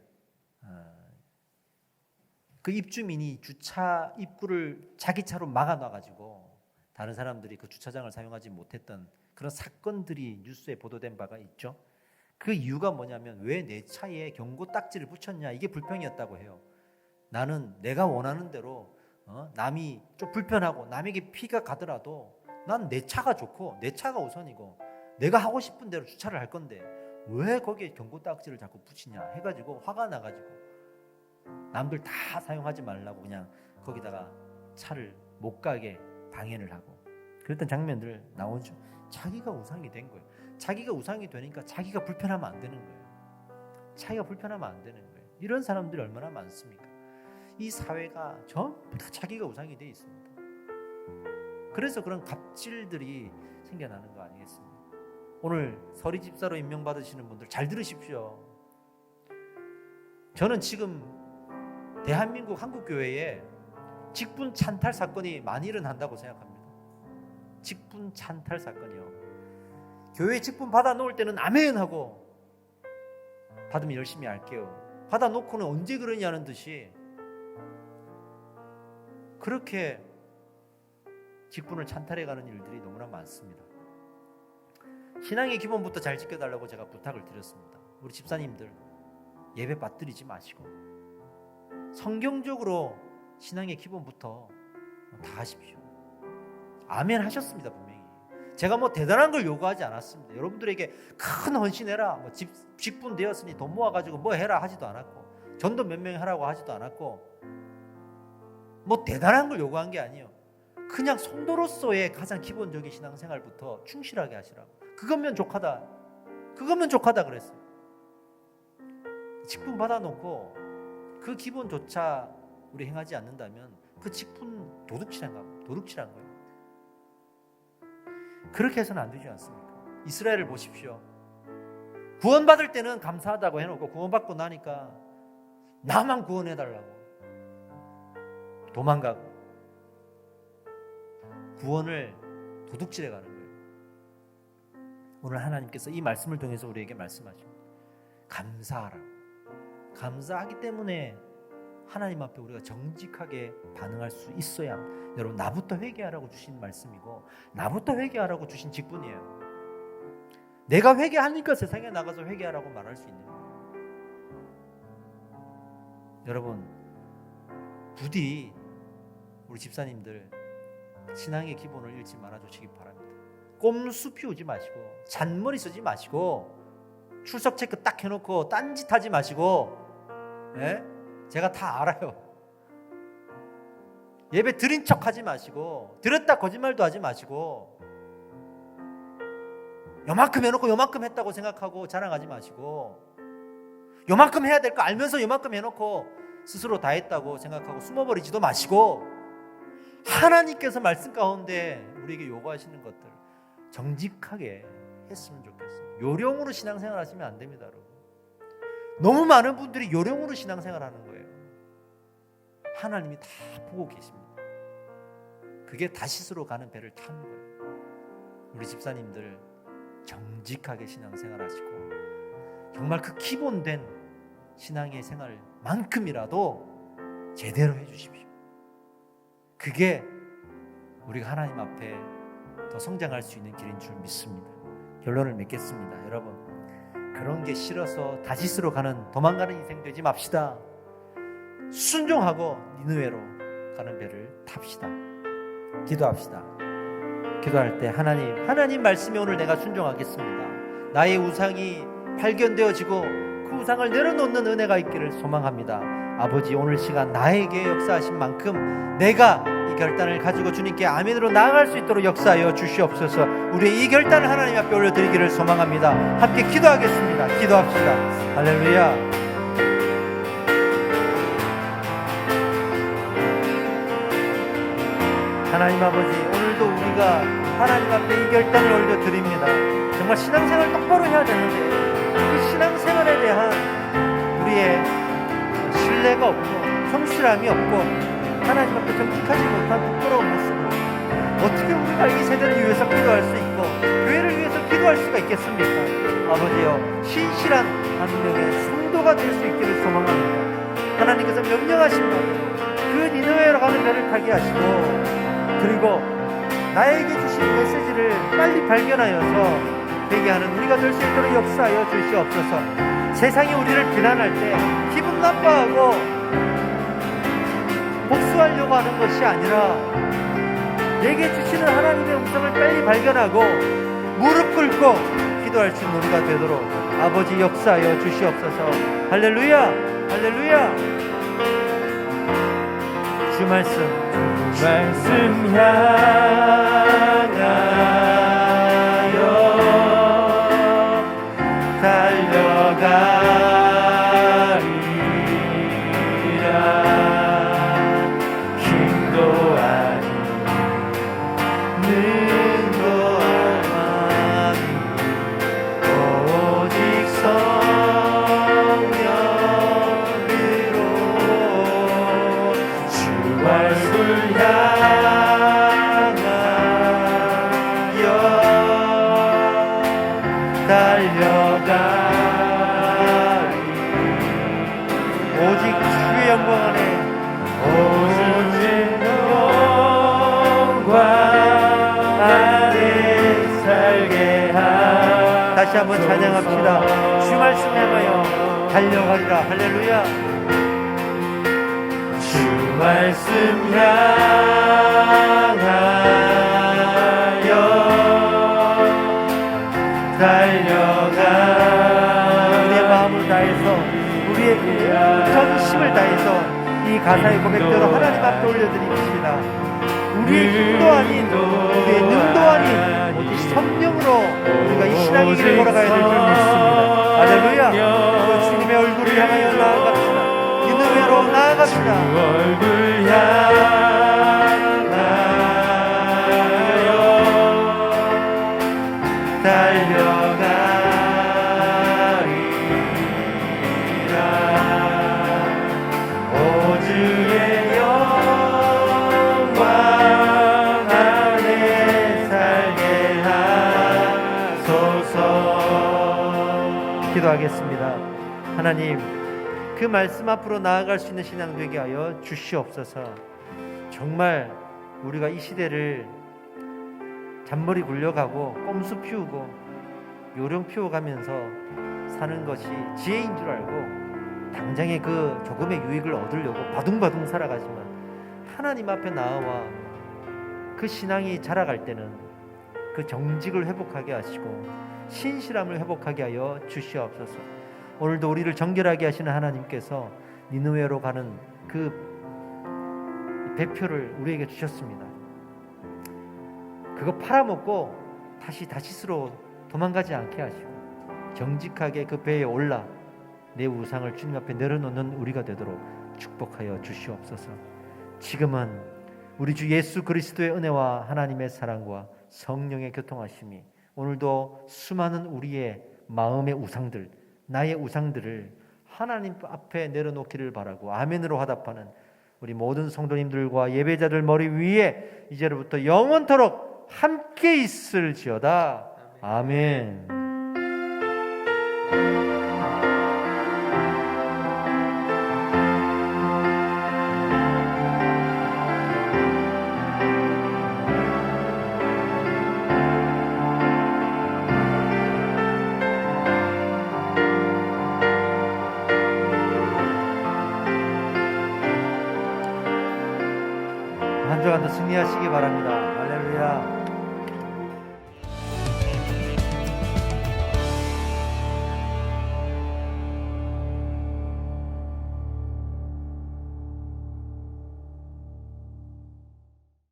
그 입주민이 주차 입구를 자기 차로 막아놔가지고 다른 사람들이 그 주차장을 사용하지 못했던 그런 사건들이 뉴스에 보도된 바가 있죠. 그 이유가 뭐냐면, 왜 내 차에 경고 딱지를 붙였냐, 이게 불평이었다고 해요. 나는 내가 원하는 대로 남이 좀 불편하고 남에게 피가 가더라도 난 내 차가 좋고 내 차가 우선이고 내가 하고 싶은 대로 주차를 할 건데 왜 거기에 경고 딱지를 자꾸 붙이냐 해가지고 화가 나가지고 남들 다 사용하지 말라고 그냥 거기다가 차를 못 가게 방해를 하고 그랬던 장면들 나오죠. 자기가 우상이 된 거예요. 자기가 우상이 되니까 자기가 불편하면 안 되는 거예요. 자기가 불편하면 안 되는 거예요. 이런 사람들이 얼마나 많습니까? 이 사회가 전부 다 자기가 우상이 돼 있습니다. 그래서 그런 갑질들이 생겨나는 거 아니겠습니까? 오늘 서리 집사로 임명받으시는 분들 잘 들으십시오. 저는 지금 대한민국 한국교회에 직분 찬탈 사건이 많이 일어난다고 생각합니다. 직분 찬탈 사건이요. 교회 직분 받아 놓을 때는 아멘 하고 받으면 열심히 할게요. 받아 놓고는 언제 그러냐는 듯이 그렇게 직분을 찬탈해가는 일들이 너무나 많습니다. 신앙의 기본부터 잘 지켜달라고 제가 부탁을 드렸습니다. 우리 집사님들 예배 빠뜨리지 마시고 성경적으로 신앙의 기본부터 다 하십시오. 아멘 하셨습니다. 분명히 제가 뭐 대단한 걸 요구하지 않았습니다. 여러분들에게 큰 헌신해라, 뭐 직분 되었으니 돈 모아가지고 뭐 해라 하지도 않았고, 전도 몇 명 하라고 하지도 않았고, 뭐 대단한 걸 요구한 게 아니에요. 그냥 성도로서의 가장 기본적인 신앙생활부터 충실하게 하시라고. 그것면 족하다, 그것면 족하다 그랬어요. 직분 받아놓고 그 기본조차 우리 행하지 않는다면 그 직분 도둑질한 거예요. 그렇게 해서는 안 되지 않습니까? 이스라엘을 보십시오. 구원받을 때는 감사하다고 해놓고 구원받고 나니까 나만 구원해달라고 도망가고 구원을 도둑질해 가는 거예요. 오늘 하나님께서 이 말씀을 통해서 우리에게 말씀하십니다. 감사하라고. 감사하기 때문에 하나님 앞에 우리가 정직하게 반응할 수 있어야, 여러분, 나부터 회개하라고 주신 말씀이고 나부터 회개하라고 주신 직분이에요. 내가 회개하니까 세상에 나가서 회개하라고 말할 수 있는 거예요. 여러분, 부디 우리 집사님들 신앙의 기본을 잃지 말아주시기 바랍니다. 꼼수 피우지 마시고 잔머리 쓰지 마시고 출석 체크 딱 해놓고 딴짓하지 마시고, 예? 제가 다 알아요. 예배 드린 척하지 마시고 드렸다 거짓말도 하지 마시고 요만큼 해놓고 요만큼 했다고 생각하고 자랑하지 마시고 요만큼 해야 될 거 알면서 요만큼 해놓고 스스로 다 했다고 생각하고 숨어버리지도 마시고, 하나님께서 말씀 가운데 우리에게 요구하시는 것들 정직하게 했으면 좋겠어요. 요령으로 신앙생활 하시면 안 됩니다, 여러분. 너무 많은 분들이 요령으로 신앙생활 하는 거예요. 하나님이 다 보고 계십니다. 그게 다시스로 가는 배를 타는 거예요. 우리 집사님들 정직하게 신앙생활 하시고 정말 그 기본된 신앙의 생활만큼이라도 제대로 해주십시오. 그게 우리가 하나님 앞에 더 성장할 수 있는 길인 줄 믿습니다. 결론을 맺겠습니다. 여러분, 그런 게 싫어서 다시스로 가는, 도망가는 인생 되지 맙시다. 순종하고 니느웨로 가는 배를 탑시다. 기도합시다. 기도할 때 하나님 말씀에 오늘 내가 순종하겠습니다. 나의 우상이 발견되어지고 그 우상을 내려놓는 은혜가 있기를 소망합니다. 아버지, 오늘 시간 나에게 역사하신 만큼 내가 이 결단을 가지고 주님께 아멘으로 나아갈 수 있도록 역사하여 주시옵소서. 우리의 이 결단을 하나님 앞에 올려드리기를 소망합니다. 함께 기도하겠습니다. 기도합시다. 할렐루야. 하나님 아버지, 오늘도 우리가 하나님 앞에 이 결단을 올려드립니다. 정말 신앙생활 똑바로 해야 되는데 그 신앙생활에 대한 우리의 신뢰가 없고 성실함이 없고 하나님 앞에 정직하지 못한 부끄러운 모습으로 어떻게 우리가 이 세대를 위해서 기도할 수 있고 교회를 위해서 기도할 수가 있겠습니까? 아버지여, 신실한 한 명의 성도가 될 수 있기를 소망합니다. 하나님께서 명령하신 대로 그 니느웨로 가는 배를 타게 하시고, 그리고 나에게 주신 메시지를 빨리 발견하여서 회개하는 우리가 될 수 있도록 역사하여 주시옵소서. 세상이 우리를 비난할 때 기분 나빠하고 복수하려고 하는 것이 아니라 내게 주시는 하나님의 음성을 빨리 발견하고 무릎 꿇고 기도할 수 있는 우리가 되도록 아버지 역사하여 주시옵소서. 할렐루야, 할렐루야. 주 말씀 향하여 달려가리라. 힘도 아니 능도 아니 오직 성령으로 주 말씀 향하여 달려가리. 오직 주의 영광 안에, 오직 영광 안에 살게 하소서. 다시 한번 찬양합시다. 주 말씀 향하여 달려가리라. 할렐루야. 주 말씀 향하여 달려가. 우리의 마음을 다해서, 우리의 전심을 다해서 이 가사의 고백대로 하나님 앞에 올려드립니다. 우리의 힘도 아닌, 우리의 능도 아닌 오직 성령으로 우리가 이 신앙의 길을 걸어가야 될 줄 믿습니다. 할렐루야. 주님의 얼굴을 향하여 나아갑시다. 니느웨로 나아갑시다. 얼굴 향하여 달려가리라. 기도하겠습니다. 하나님, 그 말씀 앞으로 나아갈 수 있는 신앙 되게 하여 주시옵소서. 정말 우리가 이 시대를 잔머리 굴려가고 꼼수 피우고 요령 피워가면서 사는 것이 지혜인 줄 알고 당장의 그 조금의 유익을 얻으려고 바둥바둥 살아가지만 하나님 앞에 나와 그 신앙이 자라갈 때는 그 정직을 회복하게 하시고 신실함을 회복하게 하여 주시옵소서. 오늘도 우리를 정결하게 하시는 하나님께서 니느웨로 가는 그 배표를 우리에게 주셨습니다. 그거 팔아먹고 다시 다시스로 도망가지 않게 하시고 정직하게 그 배에 올라 내 우상을 주님 앞에 내려놓는 우리가 되도록 축복하여 주시옵소서. 지금은 우리 주 예수 그리스도의 은혜와 하나님의 사랑과 성령의 교통하심이 오늘도 수많은 우리의 마음의 우상들, 나의 우상들을 하나님 앞에 내려놓기를 바라고 아멘으로 화답하는 우리 모든 성도님들과 예배자들 머리 위에 이제로부터 영원토록 함께 있을지어다. 아멘. 한 주간도 승리하시기 바랍니다. 할렐루야.